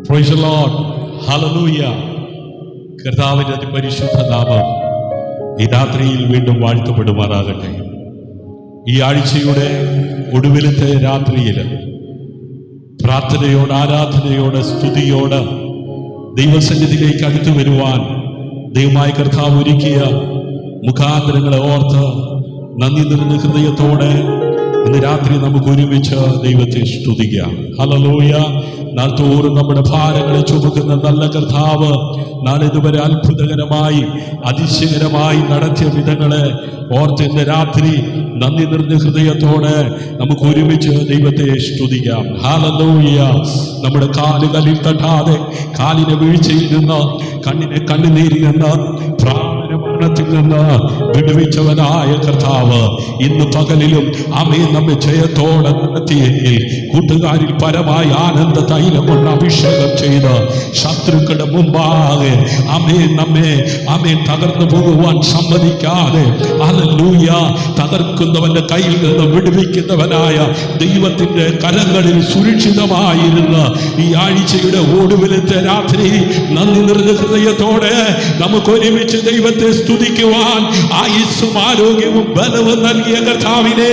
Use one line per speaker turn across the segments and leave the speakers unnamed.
Price the lord. Hallelujah. കർത്താവിന്റെ അതിപരിശുദ്ധ നാമം ഈ രാത്രിയിൽ വീണ്ടും വാഴ്ത്തപ്പെടുമാറാകട്ടെ. ഈ ആഴ്ചയുടെ ഒടുവിലത്തെ രാത്രിയിൽ പ്രാർത്ഥനയോട്, ആരാധനയോട്, സ്തുതിയോട് ദൈവസന്നിധിയിലേക്ക് അടുത്തു വരുവാൻ ദൈവമായ കർത്താവ് ഒരുക്കിയ മുഖാന്തരങ്ങളെ ഓർത്ത് നന്ദി നിറഞ്ഞ ഹൃദയത്തോടെ ഇന്ന് രാത്രി നമുക്ക് ഒരുമിച്ച് ദൈവത്തെ സ്തുതിക്കാം. ഹല്ലേലൂയ. നാൾ തോറും നമ്മുടെ ഭാരങ്ങളെ ചുമക്കുന്ന നല്ല കർത്താവ് നാളിതുവരെ അത്ഭുതകരമായി അതിശയകരമായി നടത്തിയ വിധങ്ങളെ ഓർത്ത് ഇന്ന് രാത്രി നന്ദി നിറഞ്ഞ ഹൃദയത്തോടെ നമുക്ക് ഒരുമിച്ച് ദൈവത്തെ സ്തുതിക്കാം. ഹല്ലേലൂയ. നമ്മുടെ കാലുകളിൽ തട്ടാതെ, കാലിനെ വീഴ്ചയിൽ നിന്ന്, കണ്ണിനെ കണ്ണുനീരിൽ നിന്ന്, മരണത്തിൽ നിന്ന് വിടുവിച്ചവനായ കർത്താവ് ഇന്ന് പകലിലും നമ്മെ ജയത്തോടെ നടത്തിയെങ്കിൽ കൂട്ടുകാരിൽ പരമായ ആനന്ദ തൈലം കൊണ്ട് അഭിഷേകം ചെയ്ത് ശത്രുക്കളുടെ മുമ്പാകെ നമ്മെ തകർന്നു പോകുവാൻ സമ്മതിക്കാതെ ഹല്ലേലൂയ തകർക്കുന്നവന്റെ കയ്യിൽ നിന്ന് വിടുവിക്കുന്നവനായ ദൈവത്തിന്റെ കരങ്ങളിൽ സുരക്ഷിതമായിരുന്ന് ഈ ആഴ്ചയുടെ ഒടുവിലത്തെ രാത്രി നന്ദി നിറഞ്ഞ ഹൃദയത്തോടെ നമുക്ക് ഒരുമിച്ച് ദൈവത്തെ സ്തുതിക്കുവാൻ ആയുസ്സും ആരോഗ്യവും ബലവും നൽകിയ കർത്താവിനെ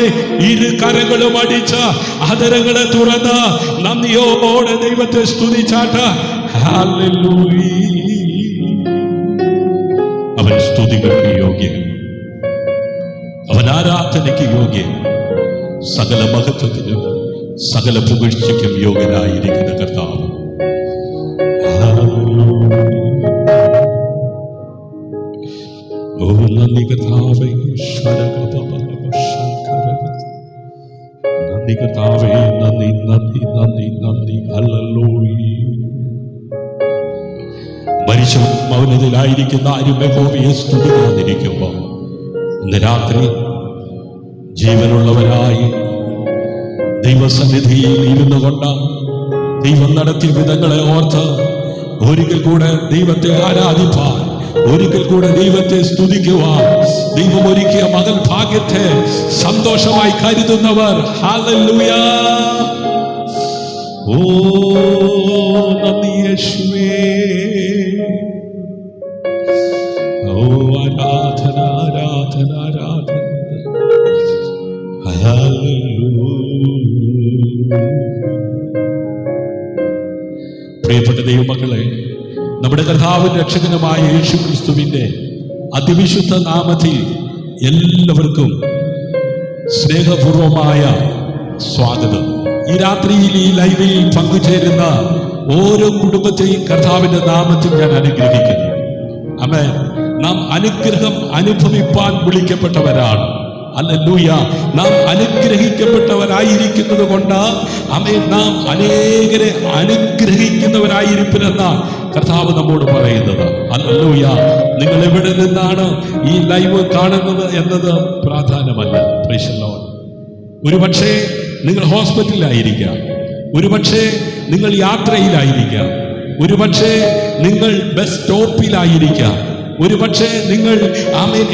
ഇരു കരങ്ങളും അടിച്ച് അതരങ്ങളെ തുറന്ന് നന്ദിയോടെ ദൈവത്തെ സ്തുതിച്ചാട്ട്. ഹല്ലേലൂയ. അവൻ സ്തുതികൾക്ക് യോഗ്യൻ, അവൻ ആരാധനയ്ക്ക് യോഗ്യൻ, സകല മഹത്വത്തിനും സകല പുകഴ്ചയ്ക്കും യോഗ്യനായിരിക്കുന്ന കർത്താവ്. ഓ നന്ദി കർത്താവേ, നന്ദി കർത്താവേ, നന്ദി നന്ദി നന്ദി നന്ദി. ഹല്ലേലൂയ. മരിച്ച മൗനത്തിലായിരിക്കുന്ന ആരും യഹോവയെ സ്തുതിക്കാതിരിക്കുമ്പോൾ ഇന്ന് രാത്രി ജീവനുള്ളവരായി ദൈവസന്നിധിയിൽ ഇരുന്നു കൊണ്ട് ദൈവം നടത്തിയ വിധങ്ങളെ ഓർത്ത് ഒരിക്കൽ കൂടെ ദൈവത്തെ ആരാധിപ്പാൻ, ഒരിക്കൽ കൂടെ ദൈവത്തെ സ്തുതിക്കുവാൻ ദൈവം ഒരുക്കിയ മകൻ ഭാഗ്യത്തെ സന്തോഷമായി കരുതുന്നവർ ഹല്ലേലൂയ. ഓ നന്ദി യേശുവേ. ഓ ആരാധന ആരാധന ആരാധന. ഹല്ലേലൂയ. പ്രിയപ്പെട്ട ദൈവമക്കളെ, നമ്മുടെ കർത്താവും രക്ഷകനുമായ യേശു ക്രിസ്തുവിന്റെ അതിവിശുദ്ധ നാമത്തിൽ എല്ലാവർക്കും സ്നേഹപൂർവമായ സ്വാഗതം. ഈ രാത്രിയിൽ ഈ ലൈവിൽ പങ്കുചേരുന്ന ഓരോ കുടുംബത്തെയും കർത്താവിന്റെ നാമത്തിൽ ഞാൻ അനുഗ്രഹിക്കുന്നു. ആമേൻ. നാം അനുഗ്രഹം അനുഭവിപ്പാൻ വിളിക്കപ്പെട്ടവരാണ്. ഹല്ലേലൂയ. നാം അനുഗ്രഹിക്കപ്പെട്ടവരായിരിക്കുന്നത് കൊണ്ട് നാം അനേകരെ അനുഗ്രഹിക്കുന്നവരായിരിക്കുമെന്ന കർത്താവ് നമ്മോട് പറയുന്നത്. ഹല്ലേലൂയ. നിങ്ങൾ എവിടെ നിന്നാണ് ഈ ലൈവ് കാണുന്നത് എന്നത് പ്രാധാന്യമല്ല. Price the Lord. ഒരുപക്ഷെ നിങ്ങൾ ഹോസ്പിറ്റലിലായിരിക്കാം, ഒരുപക്ഷെ നിങ്ങൾ യാത്രയിലായിരിക്കാം, ഒരുപക്ഷെ നിങ്ങൾ ബസ് സ്റ്റോപ്പിലായിരിക്കാം, ഒരുപക്ഷെ നിങ്ങൾ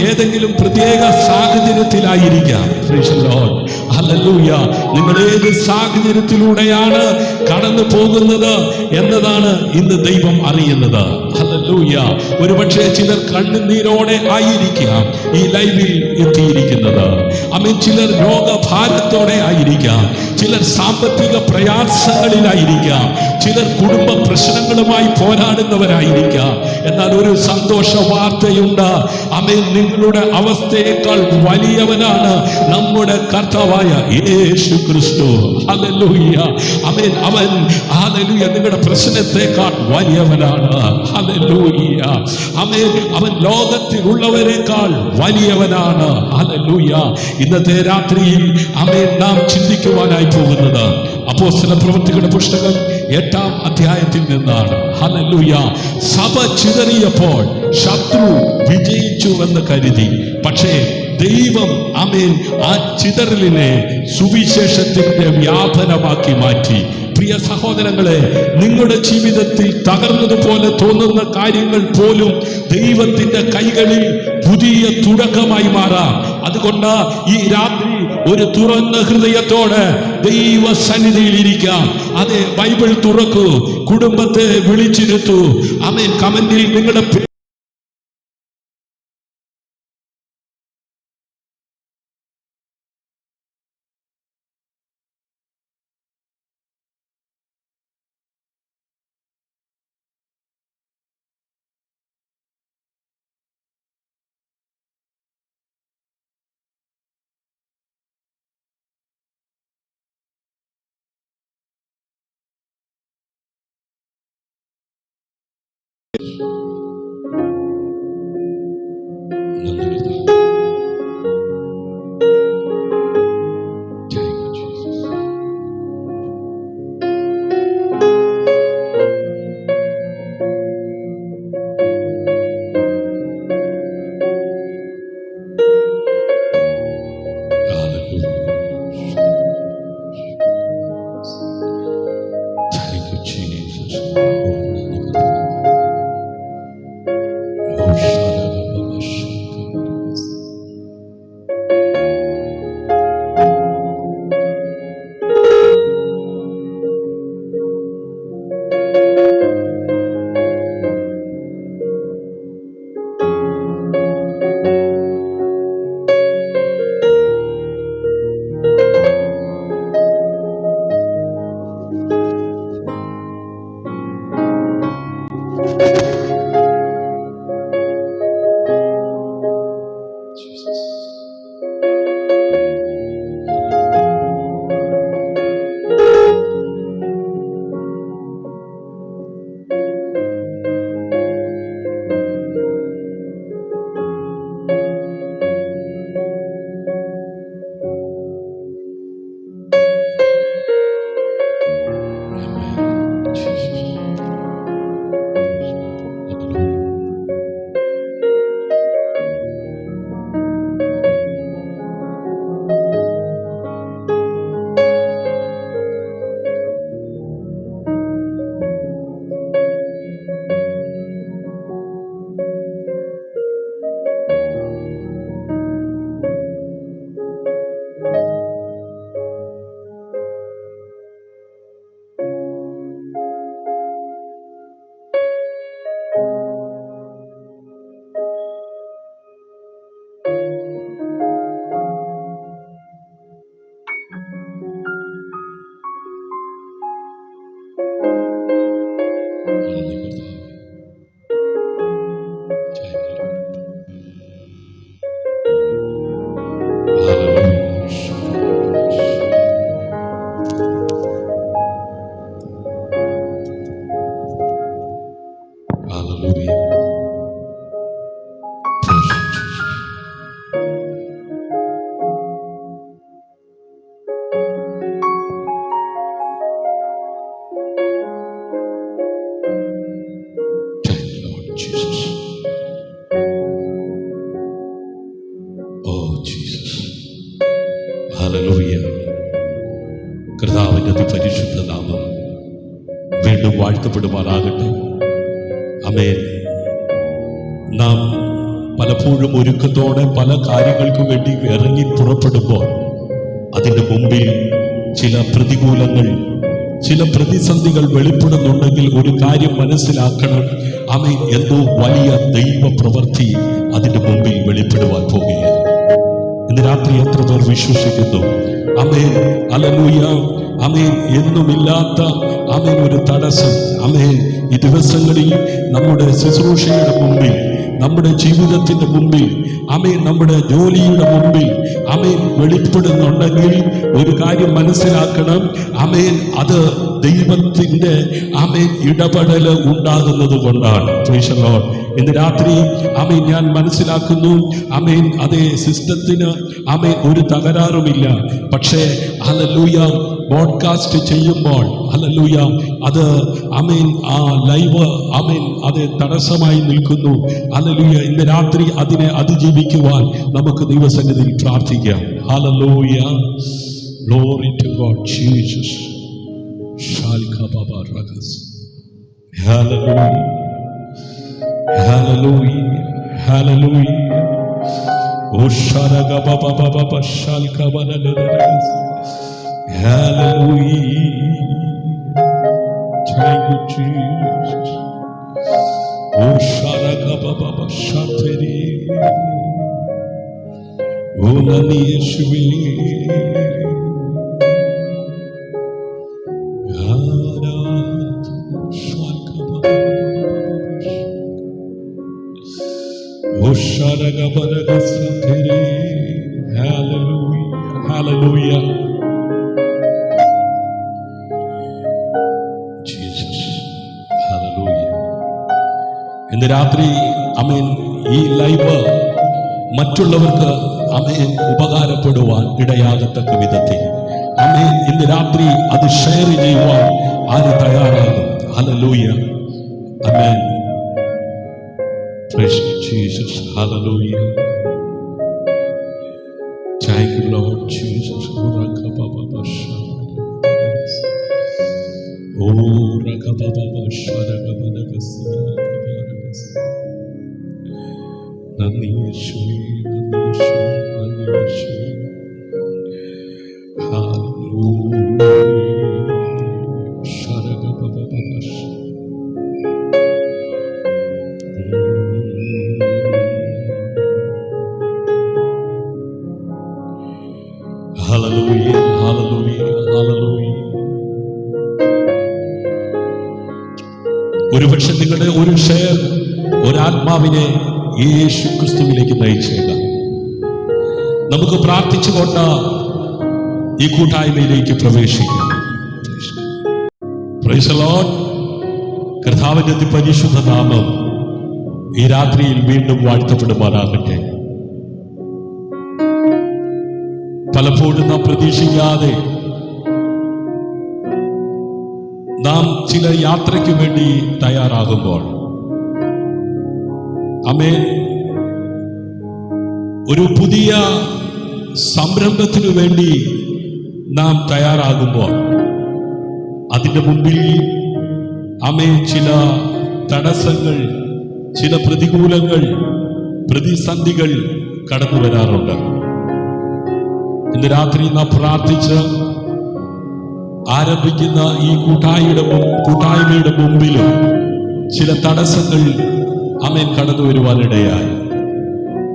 ഏതെങ്കിലും പ്രത്യേക സാഹചര്യത്തിലായിരിക്കാം. Praise the lord. ഹല്ലേലൂയ. നിങ്ങൾ ഏത് സാഹചര്യത്തിലൂടെയാണ് കടന്നു പോകുന്നത് എന്നതാണ് ഇന്ന് ദൈവം അറിയുന്നത്. ഹല്ലേലൂയ. ഒരുപക്ഷെ ചിലർ കണ്ണുനീരോടെ ആയിരിക്കാം ഈ ലൈവിൽ എത്തിയിരിക്കുന്നത്. ചിലർ രോഗഭാരത്തോടെ ആയിരിക്കാം, ചിലർ സാമ്പത്തിക പ്രയാസങ്ങളിലായിരിക്കാം, ചിലർ കുടുംബ പ്രശ്നങ്ങളുമായി പോരാടുന്നവരായിരിക്കാം. എന്നാൽ ഒരു സന്തോഷ വാർത്തയുണ്ട്. നിങ്ങളുടെ അവസ്ഥയേക്കാൾ വലിയവനാണ് നമ്മുടെ കർത്താവായ യേശു ക്രിസ്തു. ഹല്ലേലൂയ. അവൻ ഹല്ലേലൂയ നിങ്ങളുടെ പ്രശ്നത്തെക്കാൾ വലിയവനാണ്. ഹല്ലേലൂയ. അവൻ ലോകത്തിലുള്ളവരെക്കാൾ വലിയവനാണ്. ഹല്ലേലൂയ. ഇന്നത്തെ രാത്രിയിൽ നാം ചിന്തിക്കുവാനായി പോകുന്നത് അപ്പോസ്തല പ്രവൃത്തികളുടെ പുസ്തകം 8-ാം അധ്യായത്തിൽ നിന്നാണ്. ഹല്ലേലൂയ. സഭ ചിതറിയപ്പോൾ ശത്രു വിജയിച്ചുവെന്ന് കരുതി, പക്ഷേ ദൈവം ആ ചിതറലിനെ സുവിശേഷത്തിന്റെ വ്യാപനമാക്കി മാറ്റി. പ്രിയ സഹോദരങ്ങളെ, നിങ്ങളുടെ ജീവിതത്തിൽ തകർന്നതുപോലെ തോന്നുന്ന കാര്യങ്ങൾ പോലും ദൈവത്തിന്റെ കൈകളിൽ പുതിയ തുടക്കമായി മാറാം. അതുകൊണ്ട് ഈ രാത്രി ഒരു തുറന്ന ഹൃദയത്തോടെ ദൈവ സന്നിധിയിൽ ഇരിക്കാം. അതെ, ബൈബിൾ തുറക്കൂ, കുടുംബത്തെ വിളിച്ചിരുത്തൂ. ആമേൻ. കമന്റിൽ നിങ്ങളുടെ കർത്താവിന്റെ അതിപരിശുദ്ധ നാമം വീണ്ടും വാഴ്ത്തപ്പെടുമാറാകട്ടെ. ആമേൻ. നാം പലപ്പോഴും ഒരുക്കത്തോടെ പല കാര്യങ്ങൾക്ക് വേണ്ടി ഇറങ്ങി പുറപ്പെടുമ്പോൾ അതിൻ്റെ മുമ്പിൽ ചില പ്രതികൂലങ്ങൾ, ചില പ്രതിസന്ധികൾ വെളിപ്പെടുന്നുണ്ടെങ്കിൽ ഒരു കാര്യം മനസ്സിലാക്കണം. ആമേൻ. എന്തോ വലിയ ദൈവ പ്രവൃത്തി അതിൻ്റെ മുമ്പിൽ വെളിപ്പെടുവാൻ പോകുകയാണ്. ഇന്ന് രാത്രി എത്ര പേർ വിശ്വസിക്കുന്നു? ആമേൻ. ഹല്ലേലൂയ. ആമേൻ. എന്നുമില്ലാത്ത ആമേൻ ഒരു തടസ്സം ആമേൻ ഈ ദിവസങ്ങളിൽ നമ്മുടെ ശുശ്രൂഷയുടെ മുമ്പിൽ, നമ്മുടെ ജീവിതത്തിന്റെ മുമ്പിൽ, ആമേൻ നമ്മുടെ ജോലിയുടെ മുമ്പിൽ ആമേൻ വെളിപ്പെടുന്നുണ്ടെങ്കിൽ ഒരു കാര്യം മനസ്സിലാക്കണം. ആമേൻ. അത് ദൈവത്തിന്റെ ആമേൻ ഇടപെടൽ ഉണ്ടാകുന്നത് കൊണ്ടാണ്. Price the Lord. ഇന്ന് രാത്രി ആമേൻ ഞാൻ മനസ്സിലാക്കുന്നു, ആമേൻ അതേ സിസ്റ്റത്തിന് ആമേൻ ഒരു തകരാറുമില്ല. പക്ഷേ ഹല്ലേലൂയ ബോഡ്കാസ്റ്റ് ചെയ്യുമ്പോൾ ഹല്ലേലൂയ അത് ആമേൻ ആ ലൈവ് ആമേൻ അത് തടസ്സമായി നിൽക്കുന്നു. ഹല്ലേലൂയ ഇന്ന് രാത്രി അതിനെ അതിജീവിക്കുവാൻ നമുക്ക് ദൈവസന്നിധിയിൽ പ്രാർത്ഥിക്കാം. Hallelujah. Glory to God Jesus. Shalka Baba Ragas. Hallelujah. Hallelujah. Hallelujah. Thank you, Jesus. Oh, Sharakababa Shateri. Oh, Nani Yeshua. Oh, Sharakababa Shateri. Hallelujah. Hallelujah. ഇന്ന് രാത്രി ആമേൻ ഈ ലൈവ് മറ്റുള്ളവർക്ക് ആമേൻ ഉപകാരപ്പെടുവാൻ ഇടയാകത്തക്ക വിധത്തിൽ ആമേൻ ഇന്ന് രാത്രി അത് ഷെയർ ചെയ്യുവാൻ ആര് തയ്യാറാകും? Hallelujah. Amen. Praise Jesus. Hallelujah. Thank you lord Jesus. ഓ റകബബബ ശരഗബനഗസിയ. നന്ദി യേശുവേ, നന്ദി യേശുവേ, നന്ദി യേശുവേ. ഹല്ലേലൂയ. ശരഗബബബ. Hallelujah, hallelujah, hallelujah. ഒരുപക്ഷെ നിങ്ങളുടെ ഒരു ഷെയർ ഒരാത്മാവിനെ യേശു ക്രിസ്തുവിലേക്ക് നയിച്ചേക്കാം. നമുക്ക് പ്രാർത്ഥിച്ചുകൊണ്ട് ഈ കൂട്ടായ്മയിലേക്ക് പ്രവേശിക്കാം. Price the Lord. കർത്താവിന്റെ അതിപരിശുദ്ധ നാമം ഈ രാത്രിയിൽ വീണ്ടും വാഴ്ത്തപ്പെടുമാറാകട്ടെ. പലപ്പോഴും നാം പ്രതീക്ഷിക്കാതെ നാം ചില യാത്രയ്ക്ക് വേണ്ടി തയ്യാറാകുമ്പോൾ ആമേൻ ഒരു പുതിയ സംരംഭത്തിനു വേണ്ടി നാം തയ്യാറാകുമ്പോൾ അതിൻ്റെ മുമ്പിൽ ആമേൻ ചില തടസ്സങ്ങൾ, ചില പ്രതികൂലങ്ങൾ, പ്രതിസന്ധികൾ കടന്നു വരാറുണ്ട്. ഇന്ന് രാത്രി നാം പ്രാർത്ഥിച്ച് ആരംഭിക്കുന്ന ഈ കൂട്ടായ്മയുടെ മുമ്പിലും ചില തടസ്സങ്ങൾ ആമേൻ കടന്നു വരുവാനിടയായി.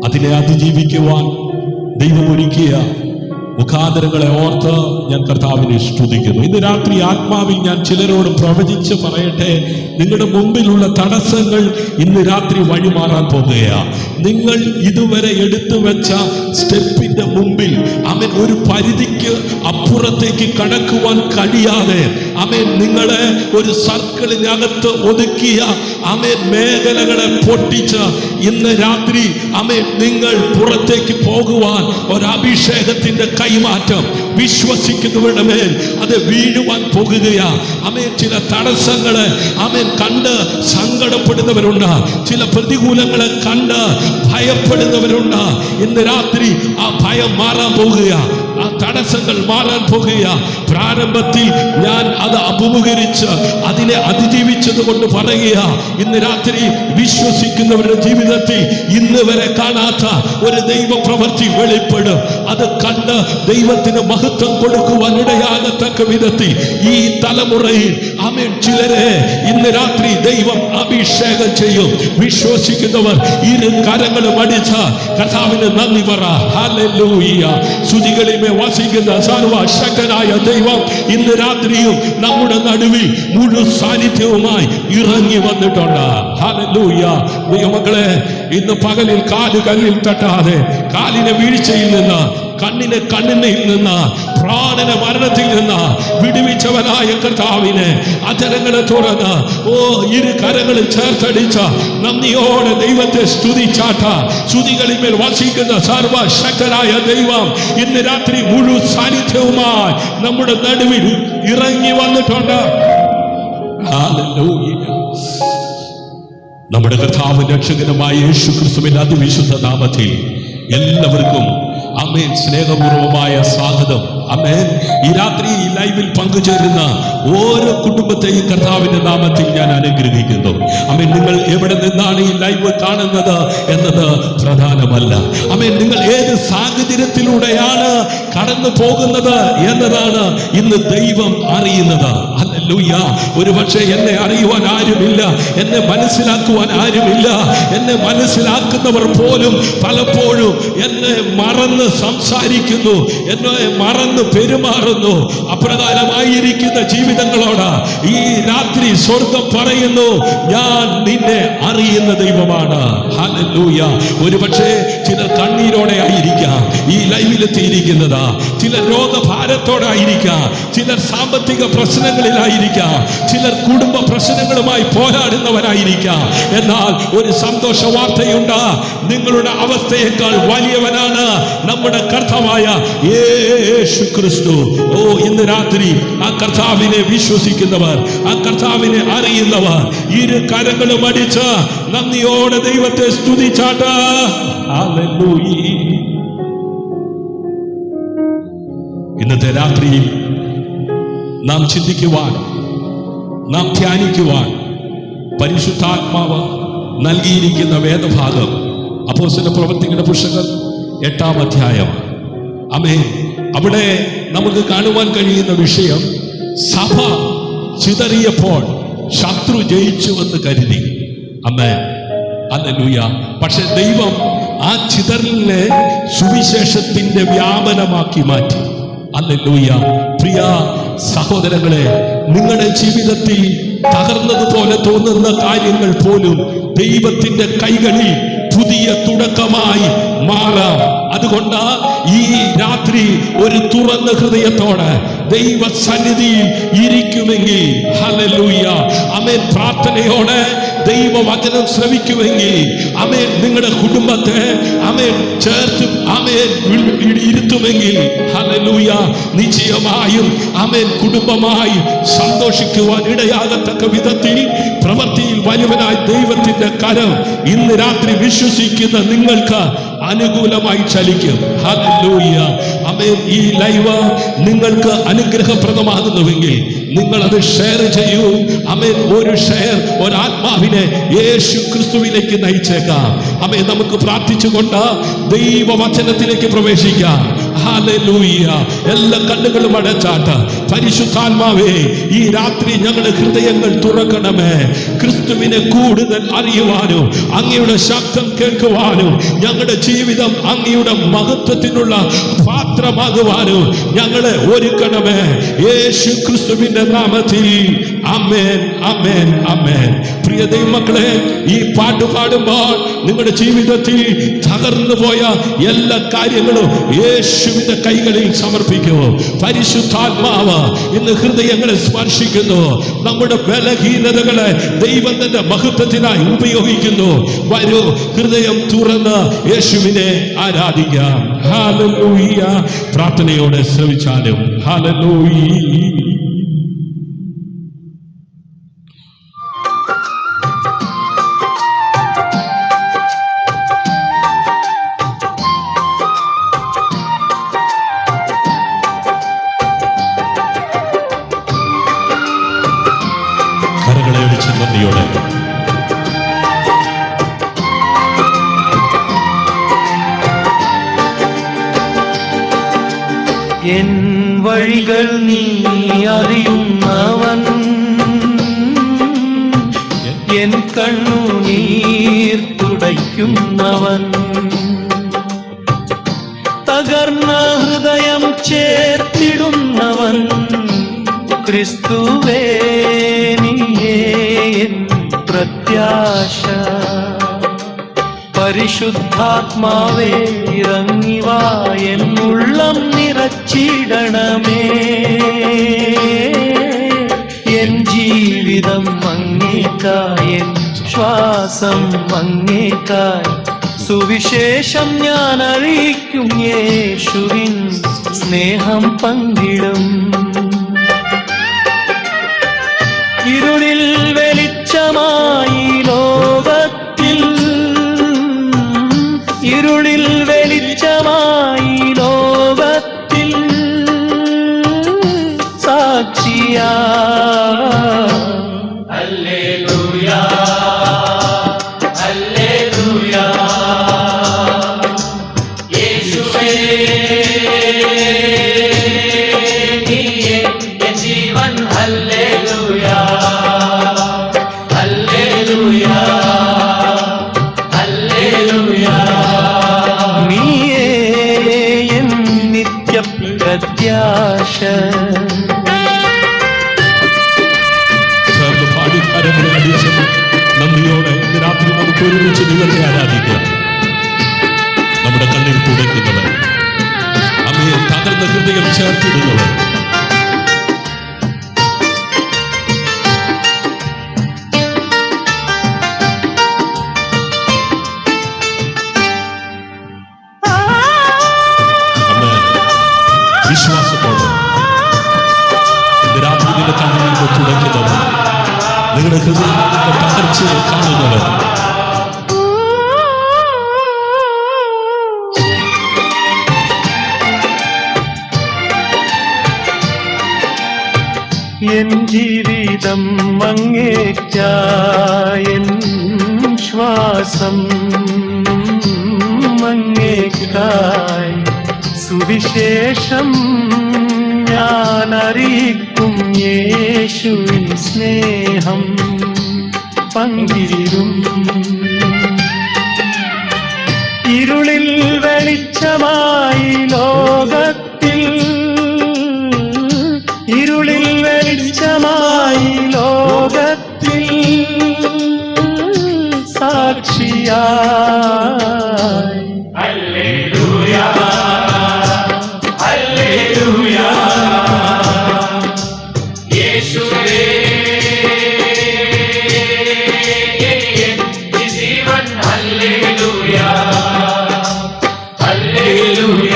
അതിനെ അതിജീവിക്കുവാൻ ദൈവം ഒരുക്കിയ മുഖാന്തരങ്ങളെ ഓർത്ത് ഞാൻ കർത്താവിനെ സ്തുതിക്കുന്നു. ഇന്ന് രാത്രി ആത്മാവിൽ ഞാൻ ചിലരോട് പ്രവചിച്ച് പറയട്ടെ, നിങ്ങളുടെ മുമ്പിലുള്ള തടസ്സങ്ങൾ ഇന്ന് രാത്രി വഴിമാറാൻ പോകുകയാണ്. നിങ്ങൾ ഇതുവരെ എടുത്തു വെച്ച സ്റ്റെപ്പിന്റെ മുമ്പിൽ ആമേൻ ഒരു പരിധിക്ക് അപ്പുറത്തേക്ക് കടക്കുവാൻ കഴിയാതെ ആമേൻ നിങ്ങളെ ഒരു സർക്കിളിനകത്ത് ഒതുക്കിയ ആമേൻ മേഖലകളെ പൊട്ടിച്ച് ഇന്ന് രാത്രി ആമേൻ നിങ്ങൾ പുറത്തേക്ക് പോകുവാൻ ഒരഭിഷേകത്തിന്റെ കൈമാറ്റം വിശ്വസിക്കുന്നവരുടെ മേൽ അത് വീഴുവാൻ പോകുകയാ. ആമേൻ ചില തടസ്സങ്ങളെ ആമേൻ കണ്ട് സങ്കടപ്പെടുന്നവരുണ്ട്, ചില പ്രതികൂലങ്ങളെ കണ്ട് ഭയപ്പെടുന്നവരുണ്ട്. ഇന്ന് രാത്രി ആ ഭയം മാറാൻ പോകുകയാ, ആ തടസ്സങ്ങൾ മാറാൻ പോകുകയാ. പ്രാരംഭത്തിൽ ഞാൻ അത് അഭിമുഖീകരിച്ച് അതിനെ അതിജീവിച്ചത് കൊണ്ട് പറയുക, ഇന്ന് രാത്രി വിശ്വസിക്കുന്നവരുടെ ജീവിതത്തിൽ ഇന്ന് വരെ കാണാത്ത ഒരു ദൈവപ്രവൃത്തി വെളിപ്പെടും. അത് കണ്ട് ദൈവത്തിന് മഹത്വം കൊടുക്കുവാൻ ഇടയാകത്തക്ക വിധത്തിൽ ഈ തലമുറയിൽ ആമേൻ ചിലരെ ഇന്ന് രാത്രി ദൈവം അഭിഷേകം ചെയ്യും. വിശ്വസിക്കുന്നവർ ഇരു കരങ്ങളും അടിച്ച കർത്താവിന് നന്ദി പറ. ഹല്ലേലൂയ. സ്തുതികളിൽ വസിക്കുന്ന സർവശക്തനായ ദൈവം ഇന്ന് രാത്രിയും നമ്മുടെ നടുവിൽ മുഴുവൻ സാന്നിധ്യവുമായി ഇറങ്ങി വന്നിട്ടുണ്ട്. ഹല്ലേലൂയ. ദൈവമക്കളെ, ഇന്ന് പകലിൽ കാല് കല്ലിൽ തട്ടാതെ, കാലിനെ വീഴ്ചയിൽ നിന്ന്, കണ്ണിനെ കണ്ണിനയിൽ നിന്ന്, പ്രാണനെ മരണത്തിൽ നിന്ന് വിടുവിച്ചവനായ കർത്താവിനെ അധരങ്ങളെ തുറന്ന് ഇരു കരങ്ങളിൽ ചേർത്തടിച്ച നന്ദിയോടെ ദൈവത്തെ സ്തുതിച്ചാട്ട. സ്തുതികളിൽ മേൽ വസിക്കുന്ന സർവശക്തനായ ദൈവം ഇന്ന് രാത്രി മുഴുവൻ സാന്നിധ്യവുമായി നമ്മുടെ നടുവിൽ ഇറങ്ങി വന്നിട്ടുണ്ട്. ഹല്ലേലൂയ. നമ്മുടെ കർത്താവ് രക്ഷകനുമായ യേശു ക്രിസ്തുവിന്റെ അതിവിശുദ്ധ നാമത്തിൽ എല്ലാവർക്കും ആമേൻ സ്നേഹപൂർവമായ സ്വാഗതം. ആമേൻ. ഈ രാത്രി ഈ ലൈവിൽ പങ്കുചേരുന്ന ഓരോ കുടുംബത്തെയും കർത്താവിന്റെ നാമത്തിൽ ഞാൻ അനുഗ്രഹിക്കുന്നു. ആമേൻ. നിങ്ങൾ എവിടെ നിന്നാണ് ഈ ലൈവ് കാണുന്നത് എന്നത് പ്രധാനമല്ല. ആമേൻ. നിങ്ങൾ ഏത് സാഹചര്യത്തിലൂടെയാണ് കടന്നു പോകുന്നത് എന്നതാണ് ഇന്ന് ദൈവം അറിയുന്നത്. ഹല്ലേലൂയ. ഒരുപക്ഷെ എന്നെ അറിയുവാൻ ആരുമില്ല, എന്നെ മനസ്സിലാക്കുവാൻ ആരുമില്ല. എന്നെ മനസ്സിലാക്കുന്നവർ പോലും പലപ്പോഴും എന്നെ മറന്ന് സംസാരിക്കുന്നു, എന്നെ മറന്ന് പെരുമാറുന്നു. അപ്രകാരമായിരിക്കുന്ന ജീവിതങ്ങളോട് ഈ രാത്രി സ്വർഗം പറയുന്നു, ഞാൻ നിന്നെ അറിയുന്ന ദൈവമാണ്. ഹല്ലേലൂയ. ഒരുപക്ഷെ ചിലർ കണ്ണീരോടെ ആയിരിക്കാം ഈ ലൈവിലെത്തിയിരിക്കുന്നത്, ചിലർ രോഗഭാരത്തോടെ ആയിരിക്കാം, ചിലർ സാമ്പത്തിക പ്രശ്നങ്ങളിലായിരിക്കാം, ചിലർ കുടുംബ പ്രശ്നങ്ങളുമായി പോരാടുന്നവരായിരിക്കാം. എന്നാൽ ഒരു സന്തോഷ വാർത്തയുണ്ട്, നിങ്ങളുടെ അവസ്ഥയേക്കാൾ വലിയവനാണ് നമ്മുടെ കർത്താവായ യേശു ക്രിസ്തു. ഓ, ഇന്ന് രാത്രി ആ കർത്താവിനെ വിശ്വസിക്കുന്നവർ, ആ കർത്താവിനെ അറിയുന്നവർ ഇരു കരങ്ങളും അടിച്ച് നന്ദിയോടെ ദൈവത്തെ സ്തുതിച്ചാട്ട്. ഹല്ലേലൂയ. ഇന്നത്തെ രാത്രിയിൽ നാം ചിന്തിക്കുവാൻ, നാം ധ്യാനിക്കുവാൻ പരിശുദ്ധാത്മാവ് നൽകിയിരിക്കുന്ന വേദഭാഗം അപ്പോസ്തല പ്രവൃത്തികളുടെ പുസ്തകം 8-ാം അധ്യായം. ആമേൻ. അവിടെ നമുക്ക് കാണുവാൻ കഴിയുന്ന വിഷയം, സഭ ചിതറിയപ്പോൾ ശത്രു ജയിച്ചുവെന്ന് കരുതി. ആമേൻ. ഹല്ലേലൂയ. പക്ഷെ ദൈവം ആ ചിതറിനെ സുവിശേഷത്തിന്റെ വ്യാപനമാക്കി മാറ്റി. ഹല്ലേലൂയ. പ്രിയ സഹോദരങ്ങളെ, നിങ്ങളുടെ ജീവിതത്തിൽ തകർന്നതുപോലെ തോന്നുന്ന കാര്യങ്ങൾ പോലും ദൈവത്തിന്റെ കൈകളിൽ പുതിയ തുടക്കമായി മാറാം. അതുകൊണ്ട് ഈ രാത്രി ഒരു തുറന്ന ഹൃദയത്തോടെ ദൈവ സന്നിധിയിൽ ഇരിക്കുമെങ്കിൽ, ഹല്ലേലൂയ, ആമേൻ, പ്രാർത്ഥനയോടെ ദൈവവചനം ശ്രവിക്കുമെങ്കിൽ, ആമേൻ, നിങ്ങളുടെ കുടുംബത്തെ ആമേൻ ചേർത്ത് ആമേൻ ഇരുത്തുമെങ്കിൽ, ഹല്ലേലൂയ, നിശ്ചയമായും ആമേൻ കുടുംബമായി സന്തോഷിക്കുവാൻ ഇടയാകത്തക്ക വിധത്തിൽ പ്രവൃത്തിയിൽ വലിയവനായ ദൈവത്തിന്റെ കരം ഇന്ന് രാത്രി വിശ്വസിക്കുന്ന നിങ്ങൾക്ക് അനുകൂലമായി ചലിക്കും. ഹല്ലേലൂയ. ആമേൻ. ഈ ലൈവ് നിങ്ങൾക്ക് അനുഗ്രഹപ്രദമാകുന്നുവെങ്കിൽ നിങ്ങൾ അത് ഷെയർ ചെയ്യൂ. ആമേൻ. ഒരു ഷെയർ ഒരാത്മാവിനെ യേശു ക്രിസ്തുവിലേക്ക് നയിച്ചേക്കാം. ആമേൻ. നമുക്ക് പ്രാർത്ഥിച്ചുകൊണ്ട് ദൈവവചനത്തിലേക്ക് പ്രവേശിക്കാം. ഹല്ലേലൂയ. എല്ലാ കണ്ണുകളും അടച്ചാട്ട്, പരിശുദ്ധാത്മാവേ, ഈ രാത്രി ഞങ്ങളുടെ ഹൃദയങ്ങൾ തുറക്കണമേ. ക്രിസ്തുവിനെ കൂടുതൽ അറിയുവാനും അങ്ങയുടെ ശബ്ദം കേൾക്കുവാനും ഞങ്ങളുടെ ജീവിതം അങ്ങയുടെ മഹത്വത്തിനുള്ള പാത്രമാകുവാനും ഞങ്ങളെ ഒരുക്കണമേ. യേശു ക്രിസ്തുവിന്റെ നാമത്തിൽ ആമേൻ, ആമേൻ, ആമേൻ. പ്രിയ ദൈവമക്കളെ, ഈ പാട്ട് പാടുമ്പോൾ നിങ്ങളുടെ ജീവിതത്തിൽ തകർന്നു പോയ എല്ലാ കാര്യങ്ങളും യേശുവിന്റെ കൈകളിൽ സമർപ്പിക്കൂ. പരിശുദ്ധാത്മാവ് ഇന്ന് ഹൃദയങ്ങളെ സ്പർശിക്കുന്നു. നമ്മുടെ ബലഹീനതകളെ ദൈവം തന്റെ മഹത്വത്തിനായി ഉപയോഗിക്കുന്നു. വരൂ, ഹൃദയം തുറന്ന് യേശുവിനെ ആരാധിക്കാം. ഹല്ലേലൂയ. പ്രാർത്ഥനയോടെ ശ്രവിച്ചാലും. ഹല്ലേലൂയ. കരങ്ങളെ അടിച്ച് നന്ദിയോടെ
എൻ വഴികൾ നീ അറിയുന്നവൻ, എൻ കണ്ണുനീർ തുടയ്ക്കുന്നവൻ, തകർന്ന ഹൃദയം ചേർത്തിടുന്നവൻ, ക്രിസ്തുവേ നീയേ എൻ പ്രത്യാശ. പരിശുദ്ധാത്മാവേ ഇറങ്ങിവാ, എന്നുള്ളം നിറച്ചിടണമേ. എൻ ജീവിതം അങ്ങേക്കായി, എൻ ശ്വാസം അങ്ങേക്കായി, സുവിശേഷം ഞാൻ അറിയിക്കും, യേശുവിൻ സ്നേഹം പങ്കിടും. ഇരുളിൽ വെളിച്ചമായി ലോകത്തിൽ, ഇരുളിൽ വെളിച്ചമായി ലോകത്തിൽ, ഹല്ലേലൂയ ഹല്ലേലൂയ യേശുവേ നീ എൻ്റെ ജീവൻ ഹല്ലേലൂയ ഹല്ലേലൂയ ഹല്ലേലൂയ നീയേ എൻ നിത്യപ്രത്യാശ
പാടിക്കാരങ്ങളെ അടിച്ച് നന്ദിയോടെ ഇന്ന് രാത്രി നമുക്ക് ഒരുമിച്ച് ദൈവത്തെ ആരാധിക്കാം. നമ്മുടെ കണ്ണിൽ തുടയ്ക്കുന്നവർ, അമ്മയെ തകർന്ന ഹൃദയം ചേർത്തിടുന്നവർ, വിശ്വാസത്തോടെ ഇന്ന് രാത്രി നിന്റെ കണ്ണിൽ തുടയ്ക്കുന്നവർ, നിങ്ങളുടെ ഹൃദയത്തിന്റെ തകർച്ചയെ കാണുന്നവർ,
എൻ ജീവിതം അങ്ങേയ്ക്കായി, എൻ ശ്വാസം അങ്ങേയ്ക്കായി, സുവിശേഷം ഞാൻ അറിയിക്കും, യേശുവിൻ സ്നേഹം പങ്കിടും. ഇരുളിൽ വെളിച്ചമായി ലോകത്തിൽ, ഇരുളിൽ വെളിച്ചമായി ലോകത്തിൽ, സാക്ഷിയായി. ഹല്ലേലൂയ ഹല്ലേലൂയ യേശുവേ എൻ്റെ ജീവൻ ഹല്ലേലൂയ ഹല്ലേലൂയ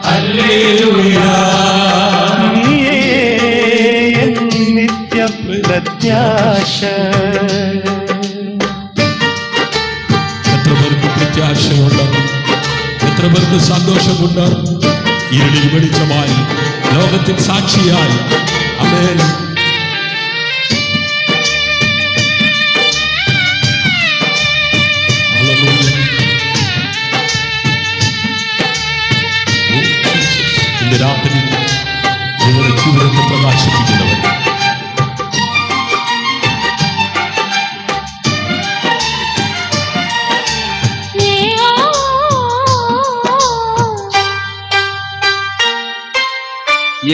ഹല്ലേലൂയ നീയേ എൻ നിത്യപ്രത്യാശ.
എത്ര പേർക്ക് പ്രത്യാശയുണ്ട്, എത്ര പേർക്ക് സന്തോഷമുണ്ട്. ഇരുളിൽ വെളിച്ചമായി ലോകത്തിൽ സാക്ഷിയായി. ആമേൻ. ഇന്ന് രാത്രി നിങ്ങളുടെ ജീവിതത്തെ പ്രകാശിപ്പിക്കുന്നവർ,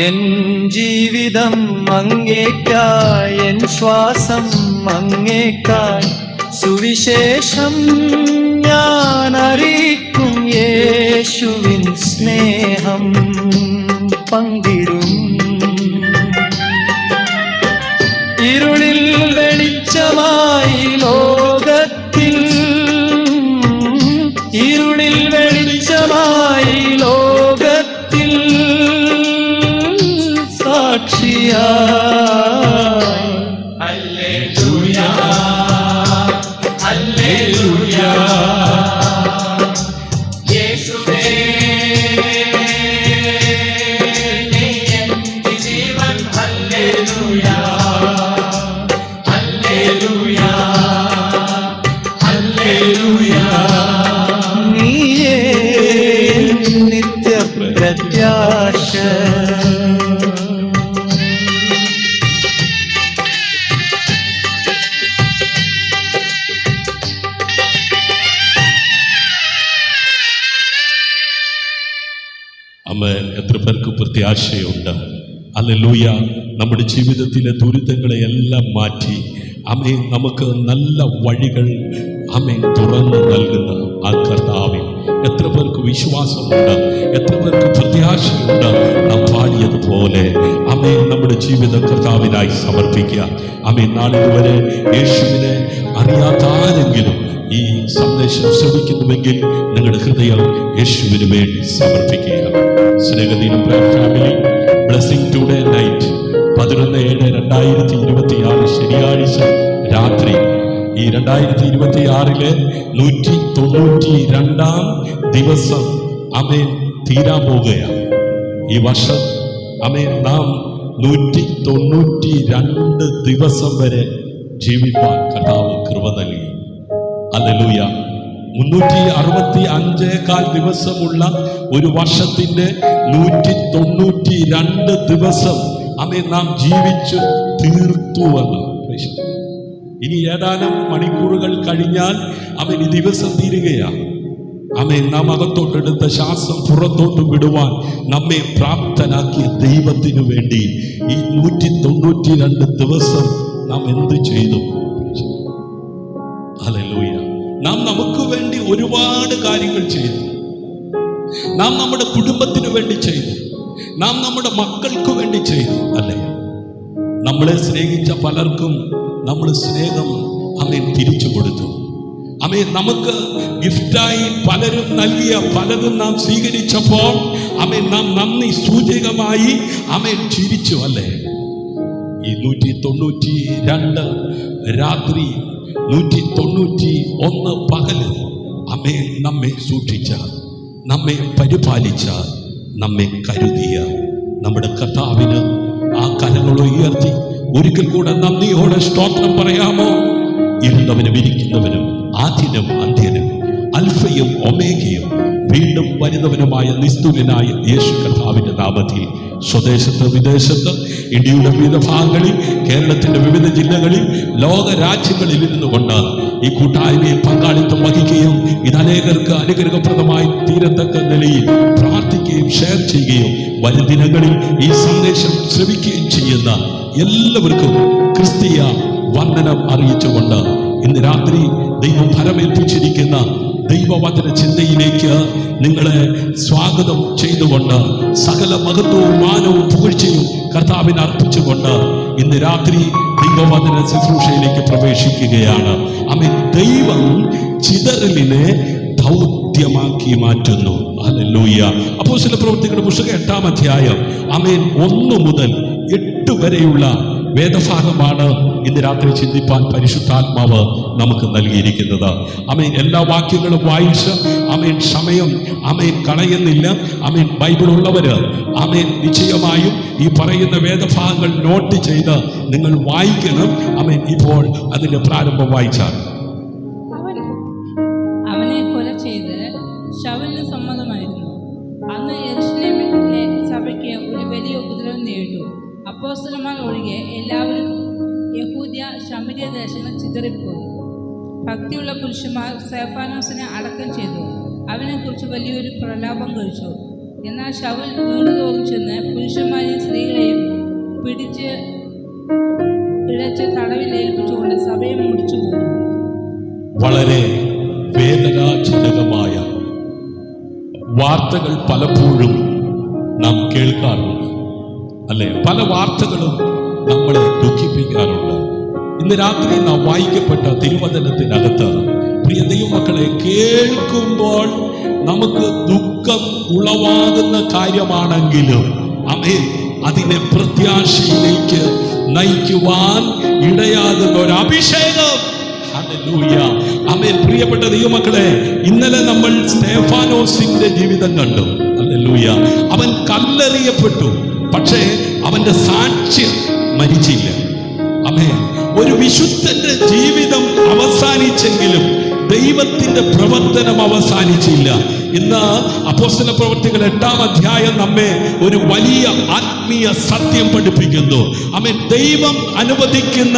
എൻ ജീവിതം അങ്ങേയ്ക്കായി, എൻ ശ്വാസം അങ്ങേയ്ക്കായി, സുവിശേഷം ഞാൻ അറിയിക്കും, യേശുവിൻ സ്നേഹം പങ്കിടും. ഇരുളിൽ വെളിച്ചമായി ലോകത്തിൽ, ഇരുളിൽ വെളിച്ചമായി ലോകത്തിൽ, സാക്ഷിയായി. ഹല്ലേലൂയ ഹല്ലേലൂയ യേശുവേ നീ എൻ്റെ ജീവൻ ഹല്ലേലൂയ ഹല്ലേലൂയ ഹല്ലേലൂയ നീയേ നിത്യപ്രത്യാശ.
ആമേൻ. എത്ര പേർക്ക് പ്രത്യാശയുണ്ട്. ഹല്ലേലൂയ. നമ്മുടെ ജീവിതത്തിലെ ദുരിതങ്ങളെ എല്ലാം മാറ്റി ആമേൻ നമുക്ക് നല്ല വഴികൾ ആമേൻ തുറന്നു നൽകുന്ന ആ കർത്താവിൽ എത്ര പേർക്ക് വിശ്വാസമുണ്ട്, എത്ര പേർക്ക് പ്രത്യാശയുണ്ട്. നാം പാടിയതുപോലെ ആമേൻ നമ്മുടെ ജീവിതം കർത്താവിനായി സമർപ്പിക്കുക. ആമേൻ. നാളിതുവരെ യേശുവിനെ അറിയാത്ത ആരെങ്കിലും ഈ സന്ദേശം ശ്രമിക്കുന്നുവെങ്കിൽ നിങ്ങളുടെ ഹൃദയം യേശുവിന് വേണ്ടി സമർപ്പിക്കുക. സ്നേഹദീനം ഫാമിലി ബ്ലെസ്സിംഗ് ടുഡേ നൈറ്റ് 11/7/2026 ശനിയാഴ്ച രാത്രി ഈ 2026 192 ദിവസം ആമേൻ തീരാൻ പോകുകയാണ്. ഈ വർഷം ആമേൻ നാം 192 ദിവസം വരെ ജീവിപ്പാൻ കർത്താവ് കൃപ നൽകി. ഹല്ലേലൂയ. 365 ദിവസമുള്ള ഒരു വർഷത്തിന്റെ 192 ദിവസം നാം ജീവിച്ചു തീർത്തുവെന്ന്. ഇനി ഏതാനും മണിക്കൂറുകൾ കഴിഞ്ഞാൽ ഈ ദിവസം തീരുകയാണ്. നാം അകത്തോട്ടെടുത്ത ശ്വാസം പുറത്തോട്ട് വിടുവാൻ നമ്മെ പ്രാപ്തനാക്കിയ ദൈവത്തിനു വേണ്ടി ഈ 192 ദിവസം നാം എന്ത് ചെയ്തു? ഹല്ലേലൂയ. നാം നമുക്ക് വേണ്ടി ഒരുപാട് കാര്യങ്ങൾ ചെയ്തു. നാം നമ്മുടെ കുടുംബത്തിന് വേണ്ടി ചെയ്തു. നാം നമ്മുടെ മക്കൾക്ക് വേണ്ടി ചെയ്തു. അല്ലേ? നമ്മളെ സ്നേഹിച്ച പലർക്കും നമ്മൾ സ്നേഹം തിരിച്ചു കൊടുത്തു. നമുക്ക് ഗിഫ്റ്റായി പലരും നൽകിയ പലതും നാം സ്വീകരിച്ചപ്പോൾ നാം നന്ദി സൂചകമായി ചിരിച്ചു. അല്ലേ? ഈ 192 രാത്രി 191 പകല് നമ്മെ സൂക്ഷിച്ച, നമ്മെ പരിപാലിച്ച, നമ്മെ കരുതിയ നമ്മുടെ കർത്താവിന് ആ കരങ്ങൾ ഉയർത്തി ഒരിക്കൽ കൂടെ നന്ദിയോടെ സ്തോത്രം പറയാമോ? ഇരുന്നവനും ഇരിക്കുന്നവനും ആദ്യനും അന്ത്യനും അൽഫയും ഒമേഗയും വീണ്ടും വരുന്നവനുമായ നിസ്തുലനായ യേശു കർത്താവിന്റെ നാമത്തിൽ സ്വദേശത്ത് വിദേശത്ത് ഇന്ത്യയുടെ വിവിധ ഭാഗങ്ങളിൽ കേരളത്തിന്റെ വിവിധ ജില്ലകളിൽ ലോക രാജ്യങ്ങളിൽ ഇരുന്നു കൊണ്ട് ഈ കൂട്ടായ്മയിൽ പങ്കാളിത്തം വഹിക്കുകയും ഇത് അനേകർക്ക് അനുഗ്രഹപ്രദമായി തീരത്തക്ക നിലയിൽ പ്രാർത്ഥിക്കുകയും ഷെയർ ചെയ്യുകയും വരും ദിനങ്ങളിൽ ഈ സന്ദേശം ശ്രവിക്കുകയും ചെയ്യുന്ന എല്ലാവർക്കും ക്രിസ്തീയ വന്ദനം അറിയിച്ചുകൊണ്ട് ഇന്ന് രാത്രി ദൈവം ഫലമേൽപ്പിച്ചിരിക്കുന്ന ദൈവവചന ചിന്തയിലേക്ക് നിങ്ങളെ സ്വാഗതം ചെയ്തുകൊണ്ട് സകല മഹത്വവും മാനവും പുകഴ്ചയും കർത്താവിന് അർപ്പിച്ചുകൊണ്ട് ഇന്ന് രാത്രി ദൈവവചന ശുശ്രൂഷയിലേക്ക് പ്രവേശിക്കുകയാണ്. ദൈവം ചിതറലിനെ ദൗത്യമാക്കി മാറ്റുന്നു. ഹല്ലേലൂയ. അപ്പോസ്തല പ്രവൃത്തികളുടെ പുസ്തകം 8-ാം അധ്യായം 1 മുതൽ 8 വരെയുള്ള വേദഭാഗമാണ് ഇന്ന് രാത്രി ചിന്തിപ്പാൻ പരിശുദ്ധാത്മാവ് നമുക്ക് നൽകിയിരിക്കുന്നത്. എല്ലാ വാക്യങ്ങളും വായിച്ച് സമയം കളയുന്നില്ല. ബൈബിൾ ഉള്ളവര് നിശ്ചയമായും ഈ പറയുന്ന വേദഭാഗങ്ങൾ നോട്ട് ചെയ്ത് നിങ്ങൾ വായിക്കണം. ഇപ്പോൾ അതിന്റെ പ്രാരംഭം വായിച്ചാൽ
അവനെ കൊല ചെയ്ത് ശൗലിന് സമ്മതമായിരുന്നു. അന്ന് യെരൂശലേമിലെ സഭയ്ക്ക് ഒരു വലിയ ഉപദ്രവം നേരിട്ടു. അപ്പോസ്തലന്മാർ ഒഴികെ എല്ലാവരും യഹൂദ്യ ശമര്യ ദേശങ്ങൾ ചിതറിപ്പോയി. ഭക്തിയുള്ള പുരുഷന്മാർ സ്തെഫാനോസിനെ അടക്കം ചെയ്തു. അവനെക്കുറിച്ച് വലിയൊരു പ്രലാപം കഴിച്ചു. എന്നാൽ ശൗൽ വീടുതോറും ചെന്ന് പുരുഷന്മാരെയും സ്ത്രീകളെയും പിഴച്ച് തടവിൽ ഏൽപ്പിച്ചുകൊണ്ട് സഭയെ മുടിച്ചു പോകും.
വളരെ വേദനാജനകമായ വാർത്തകൾ പലപ്പോഴും നാം കേൾക്കാറുണ്ട്. അല്ലെ? പല വാർത്തകളും നമ്മളെ ദുഃഖിപ്പിക്കാറുണ്ട്. ഇന്ന് രാത്രി നാം വായിക്കപ്പെട്ട തിരുവചനത്തിനകത്ത് പ്രിയ ദൈവമക്കളെ, കേൾക്കുമ്പോൾ നമുക്ക് ദുഃഖം ഉളവാകുന്ന കാര്യമാണെങ്കിലും അതിനെ പ്രത്യാശയിലേക്ക് നയിക്കുവാൻ ഇടയാകുന്ന ഒരു അഭിഷേകം. ഹല്ലേലൂയ. പ്രിയപ്പെട്ട ദൈവമക്കളെ, ഇന്നലെ നമ്മൾ സ്തെഫാനോസിന്റെ ജീവിതം കണ്ടു. ഹല്ലേലൂയ. അവൻ കല്ലെറിയപ്പെട്ടു, പക്ഷേ അവന്റെ സാക്ഷ്യം മരിച്ചില്ല. ഒരു വിശുദ്ധന്റെ ജീവിതം അവസാനിച്ചെങ്കിലും ദൈവത്തിന്റെ പ്രവർത്തനം അവസാനിച്ചില്ല. ഇന്ന് അപ്പോസ്തല പ്രവൃത്തികൾ 8-ാം അധ്യായം നമ്മെ ഒരു വലിയ ആത്മീയ സത്യം പഠിപ്പിക്കുന്നു. ദൈവം അനുവദിക്കുന്ന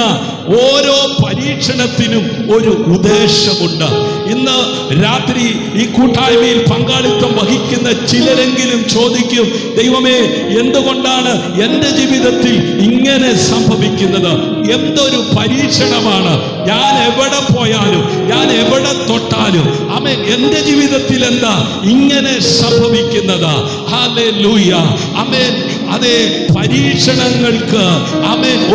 ഓരോ പരീക്ഷണത്തിനും ഒരു ഉദ്ദേശമുണ്ട്. ഇന്ന് രാത്രി ഈ കൂട്ടായ്മയിൽ പങ്കാളിത്തം വഹിക്കുന്ന ചിലരെങ്കിലും ചോദിക്കും, ദൈവമേ, എന്തുകൊണ്ടാണ് എൻ്റെ ജീവിതത്തിൽ ഇങ്ങനെ സംഭവിക്കുന്നത്? എന്തൊരു പരീക്ഷണമാണ്! ഞാൻ എവിടെ പോയാലും, ഞാൻ എവിടെ തൊട്ടാലും എൻ്റെ ജീവിതത്തിൽ എന്താ ഇങ്ങനെ സംഭവിക്കുന്നത്? ഹല്ലേലൂയ. അതേ, പരീക്ഷണങ്ങൾക്ക്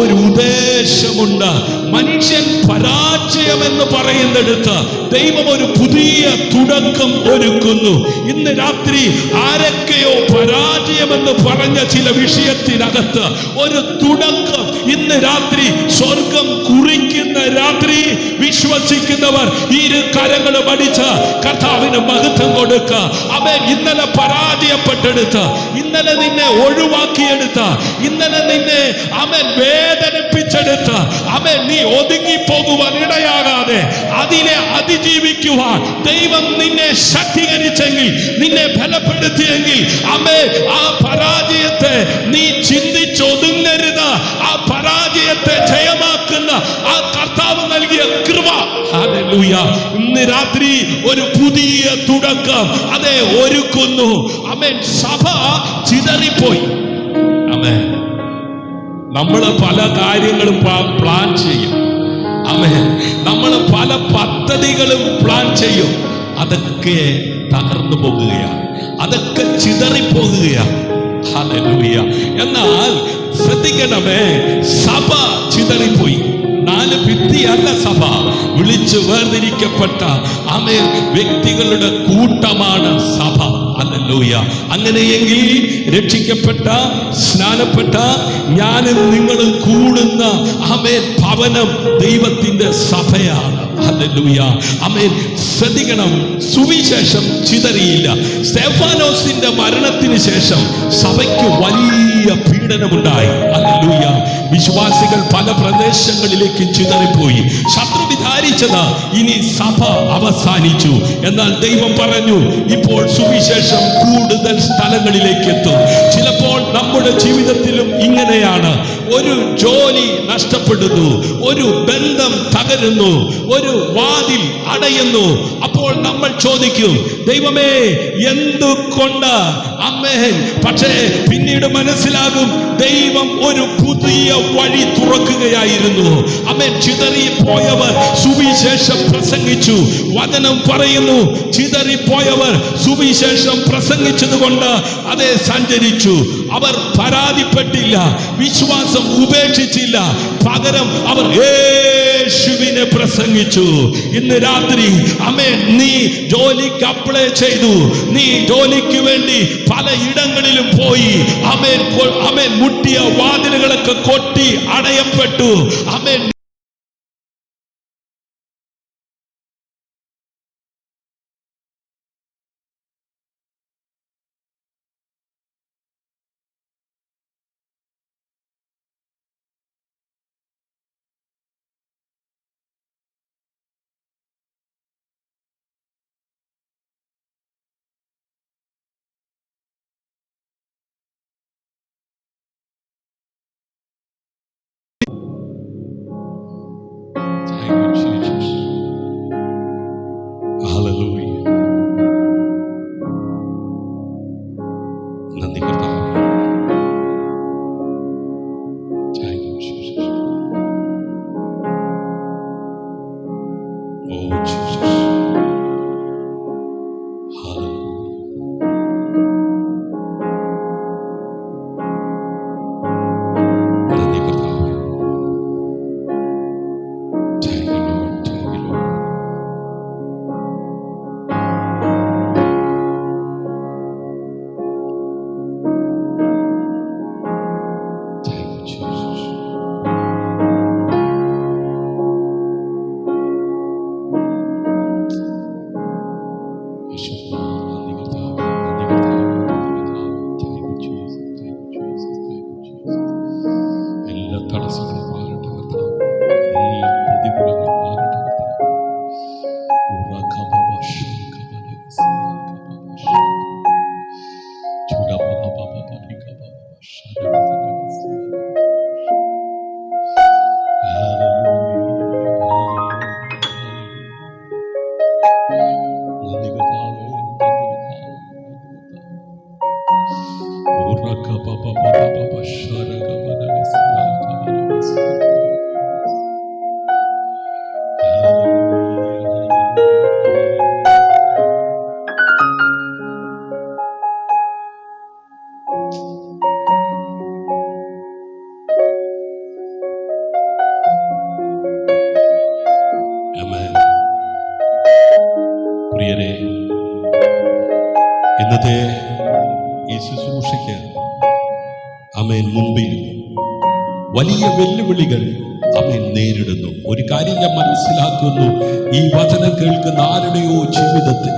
ഒരു ഉദ്ദേശമുണ്ട്. മനുഷ്യൻ പരാജയമെന്ന് പറയുന്നിടത്ത് ദൈവം ഒരു പുതിയ തുടക്കം ഒരുക്കുന്നു. ഇന്ന് രാത്രി ആരൊക്കെയോ പരാജയമെന്ന് പറഞ്ഞ ചില വിഷയത്തിനകത്ത് ഒരു തുടക്കം ഇന്ന് രാത്രി സ്വർഗം കുറിക്കുന്ന രാത്രി വിശ്വസിക്കുന്നവർ ഇരു കരങ്ങളും അടിച്ച് കർത്താവിന് മഹത്വം കൊടുക്കുക. അവൻ ഇന്നലെ പരാജയപ്പെട്ടെടുത്ത്, ഇന്നലെ നിന്നെ ഒഴിവാക്കിയെടുത്ത്, ഇന്നലെ നിന്നെ അവൻ വേദനിപ്പിച്ചെടുത്ത്, അവൻ നീ ഒതുങ്ങിപ്പോകുവാൻ ഇടയാകാതെ അതിനെ അതിജീവിക്കുവാൻ ദൈവം നിന്നെ ശക്തീകരിച്ചെങ്കിൽ, നിന്നെ ബലപ്പെടുത്തിയെങ്കിൽ, അവൻ ആ പരാജയത്തെ നീ ചിന്തിച്ചൊതുങ്ങരുത്. ആ പരാജയത്തെ ജയമാക്കുന്ന ആ കർത്താവ് നൽകിയ കൃപ, ഹല്ലേലൂയ, ഇന്ന് രാത്രി ഒരു പുതിയ തുടക്കം അതെ ഒരുക്കുന്നു. ആമേൻ. സഭ ചിതറിപ്പോയി. ആമേൻ. നമ്മൾ പല കാര്യങ്ങളും പ്ലാൻ ചെയ്യും. ആമേൻ. നമ്മൾ പല പദ്ധതികളും പ്ലാൻ ചെയ്യും. അതൊക്കെ തകർന്നു പോകുകയാണ്, അതൊക്കെ ചിതറിപ്പോകുകയാണ്. ഹല്ലേലൂയ. എന്നാൽ ശ്രദ്ധിക്കണമേ, സഭ ചിതറിപ്പോയി. 4 ഭിത്തിയല്ല സഭ, വിളിച്ചു വേർതിരിക്കപ്പെട്ട ആമേൻ വ്യക്തികളുടെ കൂട്ടമാണ് സഭ. ഹല്ലേലൂയ. അങ്ങനെയെങ്കിൽ രക്ഷിക്കപ്പെട്ട സ്നാനപ്പെട്ട ഞാനും നിങ്ങളും കൂടുന്ന ആമേൻ ഭവനം ദൈവത്തിന്റെ സഭയാണ്. ഹല്ലേലൂയ. ആമേൻ. ശ്രദ്ധിക്കണം, സുവിശേഷം ചിതറിയില്ല. സ്തെഫാനോസിന്റെ മരണത്തിന് ശേഷം സഭയ്ക്ക് വലിയ പീഡനമുണ്ടായി. ഹല്ലേലൂയ. വിശ്വാസികൾ പല പ്രദേശങ്ങളിലേക്കും ചിതറിപ്പോയി. ശത്രു വിചാരിച്ചത് ഇനി സഭ അവസാനിച്ചു. എന്നാൽ ദൈവം പറഞ്ഞു, ഇപ്പോൾ സുവിശേഷം കൂടുതൽ സ്ഥലങ്ങളിലേക്ക് എത്തും. ചിലപ്പോൾ നമ്മുടെ ജീവിതത്തിലും ഇങ്ങനെയാണ്. ഒരു ജോലി നഷ്ടപ്പെടുന്നു, ഒരു ബന്ധം തകരുന്നു, ഒരു വാതിൽ അടയുന്നു. അപ്പോൾ നമ്മൾ ചോദിക്കും, ദൈവമേ എന്തുകൊണ്ട്? ആമേൻ. പക്ഷേ പിന്നീട് മനസ്സിലാകും, ദൈവം ഒരു പുതിയ വഴി തുറക്കുകയായിരുന്നു. ആമേൻ. ചിതറിപ്പോയവർ സുവിശേഷം പ്രസംഗിച്ചു. വചനം പറയുന്നു, ചിതറിപ്പോയവർ സുവിശേഷം പ്രസംഗിച്ചതുകൊണ്ട് അതേ സഞ്ചരിച്ചു. അവർ പരാതിപ്പെട്ടില്ല, വിശ്വാസം ഉപേക്ഷിച്ചില്ല. പകരം അവർ യേശുവിനെ പ്രസംഗിച്ചു. ഇന്ന് രാത്രി ആമേൻ, നീ ജോലിക്ക് അപ്ലൈ ചെയ്തു, നീ ജോലിക്ക് വേണ്ടി പല ഇടങ്ങളിലും പോയി. ആമേൻ. ആമേൻ. മുട്ടിയ വാതിലുകളൊക്കെ കൊട്ടി അടയപ്പെട്ടു. ആമേൻ. നന്ദി കർത്താവേ. Thank you, Jesus. Oh, Jesus. Hallelujah. നന്ദി കർത്താവേ. Thank you, Lord. Thank you, Lord. എല്ലാ തടസ്സങ്ങളും മാറട്ടെ കർത്താവ്, എല്ലാ പ്രതികൂലങ്ങളും മാറട്ടെ പ്രിയരെ, ഇന്നത്തെ ഈ ശുശ്രൂഷയ്ക്ക് ആമേൻ മുമ്പിൽ വലിയ വെല്ലുവിളികൾ അവൻ നേരിടുന്നു. ഒരു കാര്യം ഞാൻ മനസ്സിലാക്കുന്നു, ഈ വചനം കേൾക്കുന്ന ആരുടെയോ ജീവിതത്തിൽ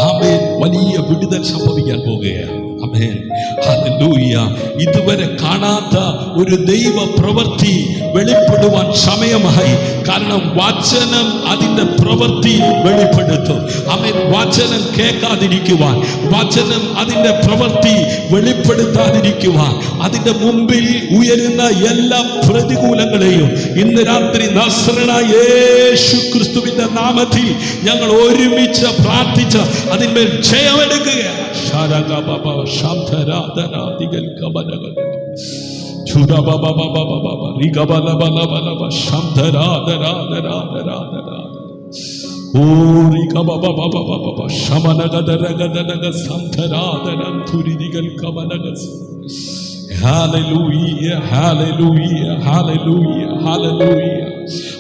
ആമേൻ വലിയ വിടുതൽ സംഭവിക്കാൻ പോകുകയാണ്. ആമേൻ, ഹല്ലേലൂയ. ഇതുവരെ കാണാത്ത ഒരു ദൈവ പ്രവൃത്തി വെളിപ്പെടുവാൻ സമയമായി. കാരണം വചനം അതിൻ്റെ പ്രവൃത്തി വെളിപ്പെടുത്തും. ആമേൻ, വചനം കേൾക്കാതിരിക്കുവാൻ, വചനം അതിൻ്റെ പ്രവൃത്തി വെളിപ്പെടുത്താതിരിക്കുവാൻ, അതിൻ്റെ മുമ്പിൽ ഉയരുന്ന എല്ലാ പ്രതികൂലങ്ങളെയും ഇന്ന് രാത്രി നസ്രനായ യേശു ക്രിസ്തുവിന്റെ നാമത്തിൽ ഞങ്ങൾ ഒരുമിച്ച് പ്രാർത്ഥിച്ച് അതിന്മേൽ ജയമെടുക്കുകയാണ്.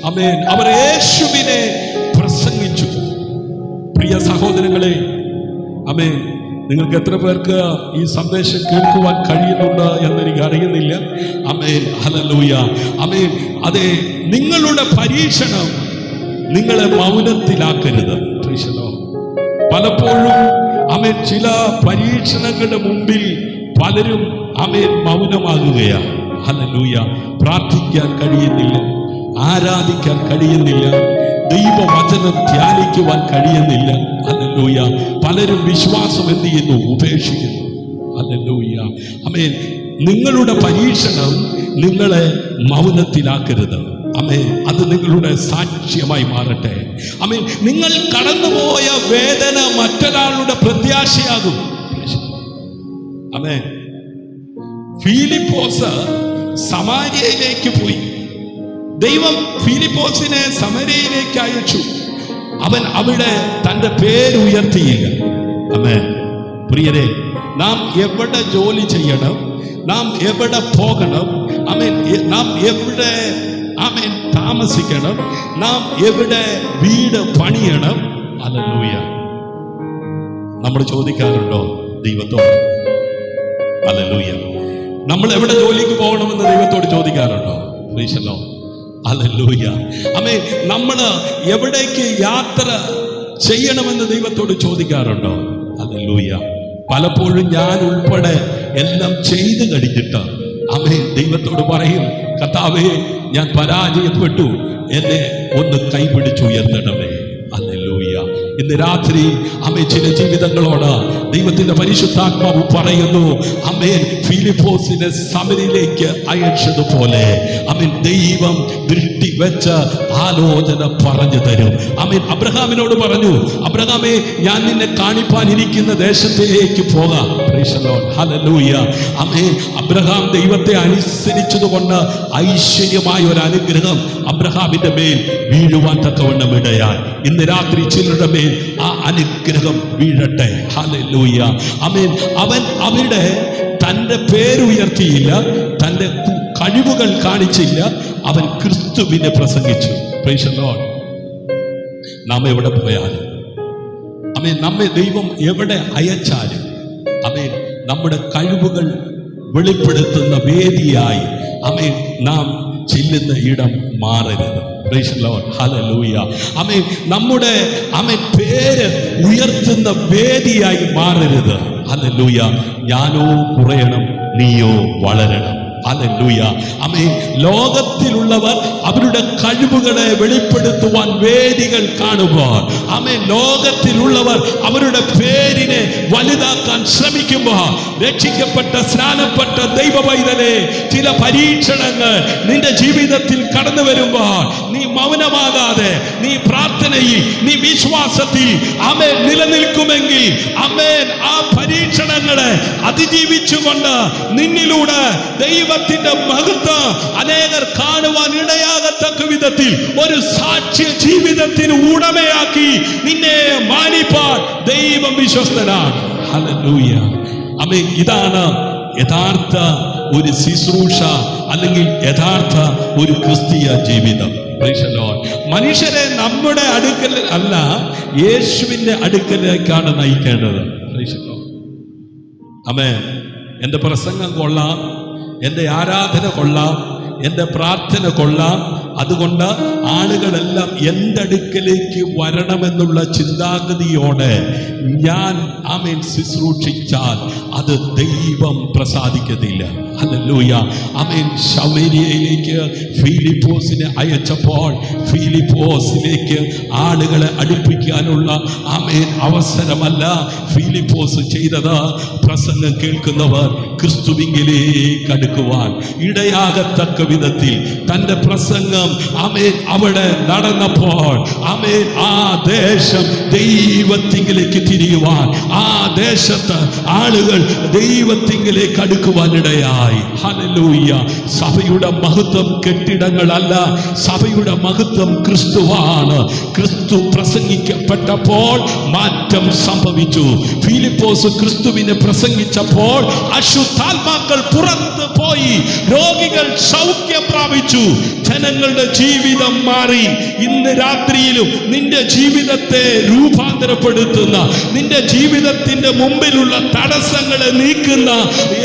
ആമേൻ. അവർ യേശുവിനെ പ്രസംഗിച്ചു. പ്രിയ സഹോദരങ്ങളെ, ആമേൻ, നിങ്ങൾക്ക് എത്ര പേർക്ക് ഈ സന്ദേശം കേൾക്കുവാൻ കഴിയുന്നുണ്ട് എന്നെനിക്ക് അറിയുന്നില്ല. ആമേൻ, ഹല്ലേലൂയ. ആമേൻ. അതെ, നിങ്ങളുടെ പരീക്ഷണം നിങ്ങളെ മൗനത്തിലാക്കരുത്. പലപ്പോഴും ആമേൻ ചില പരീക്ഷണങ്ങളുടെ മുമ്പിൽ പലരും ആമേൻ മൗനമാകുകയാണ്. ഹല്ലേലൂയ. പ്രാർത്ഥിക്കാൻ കഴിയുന്നില്ല, ആരാധിക്കാൻ കഴിയുന്നില്ല, ദൈവവചനം ധ്യാനിക്കുവാൻ കഴിയുന്നില്ല. ഹല്ലേലൂയ. പലരും വിശ്വാസം എന്ത് ചെയ്യുന്നു? ഉപേക്ഷിക്കുന്നു. ഹല്ലേലൂയ. ആമേൻ. നിങ്ങളുടെ പരീക്ഷണം നിങ്ങളെ മൗനത്തിലാക്കരുത്. ആമേൻ. അത് നിങ്ങളുടെ സാക്ഷ്യമായി മാറട്ടെ. ആമേൻ. നിങ്ങൾ കടന്നുപോയ വേദന മറ്റൊരാളുടെ പ്രത്യാശയാകും. ആമേൻ. ഫിലിപ്പോസ് സമാര്യയിലേക്ക് പോയി. ദൈവം ഫിലിപ്പോസിനെ സമരയിലേക്ക് അയച്ചു. അവൻ അവിടെ തൻ്റെ പേരുയർത്തിയില്ല. ആമേൻ. പ്രിയരെ, നാം എവിടെ ജോലി ചെയ്യണം, നാം എവിടെ പോകണം, ആമേൻ, നാം എവിടെ ആമേൻ താമസിക്കണം, നാം എവിടെ വീട് പണിയണം, ഹല്ലേലൂയ, നമ്മൾ ചോദിക്കാറുണ്ടോ ദൈവത്തോട്? ഹല്ലേലൂയ. നമ്മൾ എവിടെ ജോലിക്ക് പോകണമെന്ന് ദൈവത്തോട് ചോദിക്കാറുണ്ടോ? Praise the lord. Hallelujah. Amen. നമ്മൾ എവിടേക്ക് യാത്ര ചെയ്യണമെന്ന് ദൈവത്തോട് ചോദിക്കാറുണ്ടോ? ഹല്ലേലൂയ. പലപ്പോഴും ഞാൻ ഉൾപ്പെടെ എല്ലാം ചെയ്തു കഴിഞ്ഞിട്ട് ആമേൻ ദൈവത്തോട് പറയും, കർത്താവേ, ഞാൻ പരാജയപ്പെട്ടു, എന്നെ ഒന്ന് കൈപിടിച്ചുയർത്തണമേ. ഹല്ലേലൂയ. ഇന്ന് രാത്രി ആമേൻ ചില ജീവിതങ്ങളോട് ദൈവത്തിന്റെ പരിശുദ്ധാത്മാവ് പറയുന്നു, ആമേൻ, ഫിലിപ്പോസിനെ സമരിലേക്ക് അയച്ചതുപോലെ ആമേൻ ദൈവം ദൃഷ്ടി വെച്ച് ആലോചന പറഞ്ഞു തരും. ആമേൻ. അബ്രഹാമിനോട് പറഞ്ഞു, അബ്രഹാമേ, ഞാൻ നിന്നെ കാണിപ്പാൻ ഇരിക്കുന്ന ദേശത്തേക്ക് പോകാം. Price the lord. Hallelujah. Amen. Abraham ദൈവത്തെ അനുസരിച്ചതുകൊണ്ട് ഐശ്വര്യമായ ഒരു അനുഗ്രഹം അബ്രഹാമിന്റെ മേൽ വീഴുവാൻ തക്കവണ്ണം ഇടയായി. ഇന്ന് രാത്രി ചിലരുടെ മേൽ ആ അനുഗ്രഹം വീഴട്ടെ. ഹല്ലേലൂയ. ആമേൻ. അവൻ അവിടെ തൻ്റെ പേരുയർത്തിയില്ല, തൻ്റെ കഴിവുകൾ കാണിച്ചില്ല, അവൻ ക്രിസ്തുവിനെ പ്രസംഗിച്ചു. Price the Lord. നാം എവിടെ പോയാലും, ആമേൻ, നമ്മെ ദൈവം എവിടെ അയച്ചാലും, ആമേൻ, നമ്മുടെ കഴിവുകൾ വെളിപ്പെടുത്തുന്ന വേദിയായി ആമേൻ നാം ചെല്ലുന്ന ഇടം മാറരുത്. Praise the lord. Hallelujah. Amen. നമ്മുടെ ആമേൻ പേര് ഉയർത്തുന്ന വേദിയായി മാറരുത്. ഹല്ലേലൂയ. ഞാനോ കുറയണം, നീയോ വളരണം. ഹല്ലേലൂയ. ആമേൻ. ലോകത്തിലുള്ളവർ അവരുടെ കഴിവുകളെ വെളിപ്പെടുത്തുവാൻ വേദികൾ കാണുമ്പോൾ, ആമേൻ, ലോകത്തിലുള്ളവർ അവരുടെ പേരിനെ വലുതാക്കാൻ ശ്രമിക്കുമ്പോൾ, രക്ഷിക്കപ്പെട്ട സ്നാനപ്പെട്ട ദൈവ പൈതലേ, ചില പരീക്ഷണങ്ങൾ നിന്റെ ജീവിതത്തിൽ കടന്നു വരുമ്പോൾ നീ മൗനമാകാതെ, നീ പ്രാർത്ഥനയിൽ, നീ വിശ്വാസത്തിൽ ആമേൻ നിലനിൽക്കുമെങ്കിൽ, ആമേൻ, ആ പരീക്ഷണങ്ങളെ അതിജീവിച്ചുകൊണ്ട് നിന്നിലൂടെ ദൈവത്തിന്റെ മഹത്വം അനേകർ കാണുവാൻ ഇടയാകത്തക്ക വിധത്തിൽ ഒരു സാക്ഷ്യ ജീവിതത്തിന് ഉടമയാക്കി നിന്നെ മാനിപ്പാൻ ദൈവം വിശ്വസ്തനാണ്. ഹല്ലേലൂയ. ആമേൻ. ഇതാണ് യഥാർത്ഥ ഒരു ശുശ്രൂഷ, അല്ലെങ്കിൽ യഥാർത്ഥ ഒരു ക്രിസ്തീയ ജീവിതം. Praise the lord. മനുഷ്യരെ നമ്മുടെ അടുക്കൽ അല്ല, യേശുവിന്റെ അടുക്കലേക്കാണ് നയിക്കേണ്ടത്. Praise the lord. ആമേൻ. എൻ്റെ പ്രസംഗം കൊള്ളാം, എൻ്റെ ആരാധന കൊള്ളാം, എൻ്റെ പ്രാർത്ഥന കൊള്ളാം, അതുകൊണ്ട് ആളുകളെല്ലാം എൻ്റെ അടുക്കലേക്ക് വരണമെന്നുള്ള ചിന്താഗതിയോടെ ഞാൻ ആമേൻ ശുശ്രൂഷിച്ചാൽ അത് ദൈവം പ്രസാദിക്കത്തില്ല. ഹല്ലേലൂയ. ആമേൻ. ശമരിയയിലേക്ക് ഫിലിപ്പോസിനെ അയച്ചപ്പോൾ ഫിലിപ്പോസിലേക്ക് ആളുകളെ അടുപ്പിക്കാനുള്ള ആമേൻ അവസരമല്ല ഫിലിപ്പോസ് ചെയ്തത്. പ്രസംഗം കേൾക്കുന്നവർ ക്രിസ്തുവിങ്കിലേക്ക് അടുക്കുവാൻ ഇടയാകത്തക്ക വിധത്തിൽ തൻ്റെ പ്രസംഗം ആമേൻ അവിടെ നടന്നപ്പോൾ ആമേൻ ആ ദേശം ദൈവത്തിങ്കിലേക്ക് തിരിയുവാൻ, ആ ദേശത്ത് ആളുകൾ ദൈവത്തിങ്കിലേക്ക് അടുക്കുവാൻ ഇടയായി. ഹല്ലേലൂയ. സഭയുടെ മഹത്വം കെട്ടിടങ്ങളല്ല, സഭയുടെ മഹത്വം ക്രിസ്തുവാണ്. ക്രിസ്തു പ്രസംഗിക്കപ്പെട്ടപ്പോൾ മാറ്റം സംഭവിച്ചു. ഫിലിപ്പോസ് ക്രിസ്തുവിനെ പ്രസംഗിച്ചപ്പോൾ അശുദ്ധാത്മാക്കൾ പുറത്തു പോയി, രോഗികൾ സൗഖ്യം പ്രാപിച്ചു, ജനങ്ങളുടെ ജീവിതം മാറി. ഇന്ന് രാത്രിയിലും നിന്റെ ജീവിതത്തെ രൂപാന്തരപ്പെടുത്തുന്ന, നിന്റെ ജീവിതത്തിന്റെ മുമ്പിലുള്ള തടസ്സങ്ങളെ നീക്കുന്ന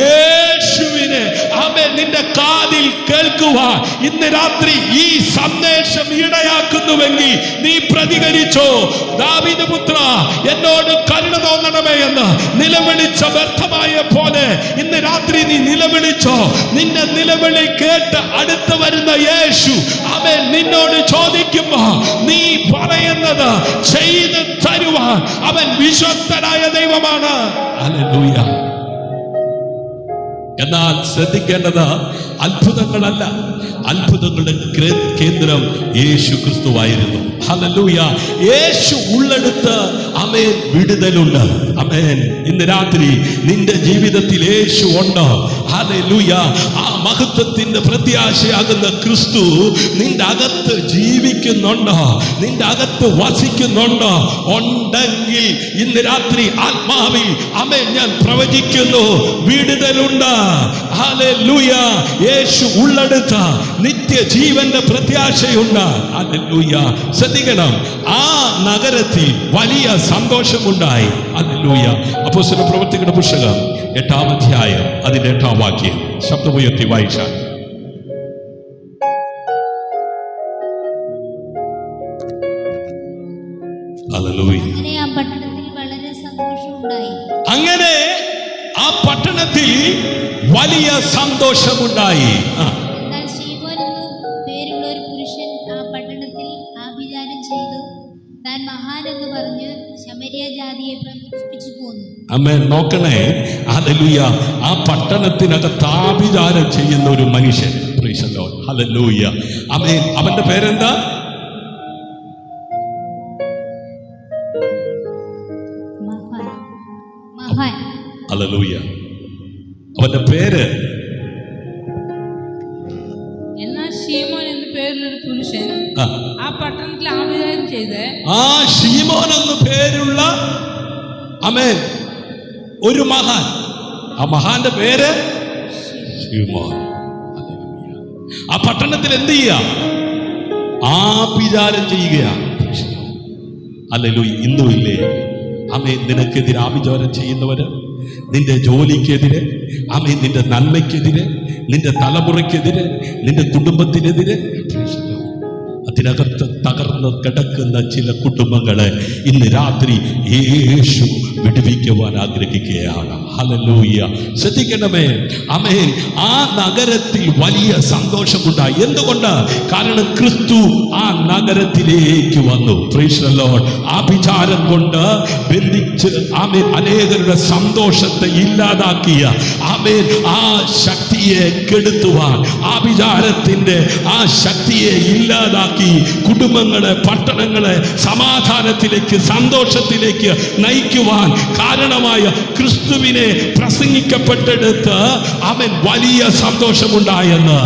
യേശുവിനെ ആമേൻ നിന്റെ കാതിൽ കേൾക്കുവാൻ ഇന്ന് രാത്രി ഈ സന്ദേശം ഇടയാക്കുന്നുവെങ്കിൽ നീ പ്രതികരിച്ചോ. ദാവീദ് പുത്ര, എന്നോട് കരുണ തോന്നണമേ എന്ന് നിലവിളിച്ച വ്യർത്ഥമായ പോലെ ഇന്ന് രാത്രി നീ നിലവിളിച്ചോ. നിന്റെ നിലവിളി കേട്ട് അടുത്ത് വരുന്ന യേശു ആമേൻ നിന്നോട് ചോദിക്കുമ്പോ നീ പറയുന്നത് ചെയ്ത് തരുവാൻ അവൻ വിശ്വസ്തനായ ദൈവമാണ്. ഹല്ലേലൂയ. എന്നാൽ ശ്രദ്ധിക്കേണ്ടത് അത്ഭുതങ്ങളല്ല, അത്ഭുതങ്ങളുടെ കേന്ദ്രം യേശു ക്രിസ്തുവായിരുന്നു. ഹല്ലേലൂയ. യേശു ഉള്ളെടുത്ത് ആമേൻ വിടുതലുണ്ട്. ആമേൻ. ഇന്ന് രാത്രി നിന്റെ ജീവിതത്തിൽ യേശു ഉണ്ട്. ഹല്ലേലൂയ. ആ മഹത്വത്തിന്റെ പ്രത്യാശയാകുന്ന ക്രിസ്തു നിന്റെ അകത്ത് ജീവിക്കുന്നുണ്ടോ, നിന്റെ അകത്ത് വസിക്കുന്നുണ്ടോ? ഉണ്ടെങ്കിൽ ഇന്ന് രാത്രി ആത്മാവിൽ ആമേൻ ഞാൻ പ്രവചിക്കുന്നു, വിടുതലുണ്ട്. ഹല്ലേലൂയ. യേശു ഉള്ളെടുത്ത നിത്യജീവന്റെ പ്രത്യാശയുണ്ട്. ഹല്ലേലൂയ. ശ്രദ്ധിക്കണം, ആ നഗരത്തിൽ വലിയ സന്തോഷമുണ്ടായി. ഹല്ലേലൂയ. അപ്പോസ്തല പ്രവൃത്തികളുടെ പുസ്തകം 8-ാം അധ്യായം അതിന്റെ 8-ാം വാക്യം ശബ്ദമുയർത്തി വായിച്ചാൽ. ഹല്ലേലൂയ. അങ്ങനെ ആ പട്ടണത്തിൽ വലിയ സന്തോഷമുണ്ടായി. ആമേൻ. നോക്കണേ. ഹല്ലേലൂയ. ആ പട്ടണത്തിനകത്ത് ആഭിചാരം ചെയ്യുന്ന ഒരു മനുഷ്യൻ. Price the lord. ഹല്ലേലൂയ. ആമേൻ. അവന്റെ പേരെന്താ? ഹല്ലേലൂയ. അവന്റെ പേര്
ശീമോൻ എന്ന പേരിലൊരു പുരുഷൻ ആ പട്ടണത്തിൽ ആഭിചാരം ചെയ്ത്
ആ ശീമോൻ എന്ന പേരുള്ള ആമേൻ ഒരു മഹാൻ, ആ മഹാന്റെ പേര് ശീമോൻ. ആ പട്ടണത്തിൽ എന്ത് ചെയ്യുക? ആഭിചാരം ചെയ്യുകയാണ്. ഹല്ലേലൂയ. ഇന്നും ഇല്ലേ ആമേൻ നിനക്കെതിരെ ആഭിചാരം ചെയ്യുന്നവര്, നിന്റെ ജോലിക്കെതിരെ ആമേൻ, നിന്റെ നന്മയ്ക്കെതിരെ, നിന്റെ തലമുറയ്ക്കെതിരെ, നിന്റെ കുടുംബത്തിനെതിരെ, അതിനകത്ത് തകർന്ന് കിടക്കുന്ന ചില കുടുംബങ്ങളെ ഇന്ന് രാത്രി യേശു വിടുവിക്കുവാൻ ആഗ്രഹിക്കുകയാണ്. ഹല്ലേലൂയ. ശ്രദ്ധിക്കണമേ. ആമേൻ. ആ നഗരത്തിൽ വലിയ സന്തോഷമുണ്ടായി. എന്തുകൊണ്ട്? കാരണം ക്രിസ്തു ആ നഗരത്തിലേക്ക് വന്നു. Price the Lord. ആഭിചാരം കൊണ്ട് ബന്ധിച്ച് ആമേൻ അനേകരുടെ സന്തോഷത്തെ ഇല്ലാതാക്കിയ ആമേൻ ആ ശക്തിയെ കെടുത്തുവാൻ, ആഭിചാരത്തിന്റെ ആ ശക്തിയെ ഇല്ലാതാക്കി കുടുംബങ്ങളെ, പട്ടണങ്ങളെ സമാധാനത്തിലേക്ക്, സന്തോഷത്തിലേക്ക് നയിക്കുവാൻ കാരണമായ ക്രിസ്തുവിനെ പ്രസംഗിക്കപ്പെട്ടെടുത്ത് അവൻ വലിയ സന്തോഷമുണ്ടായെന്ന്.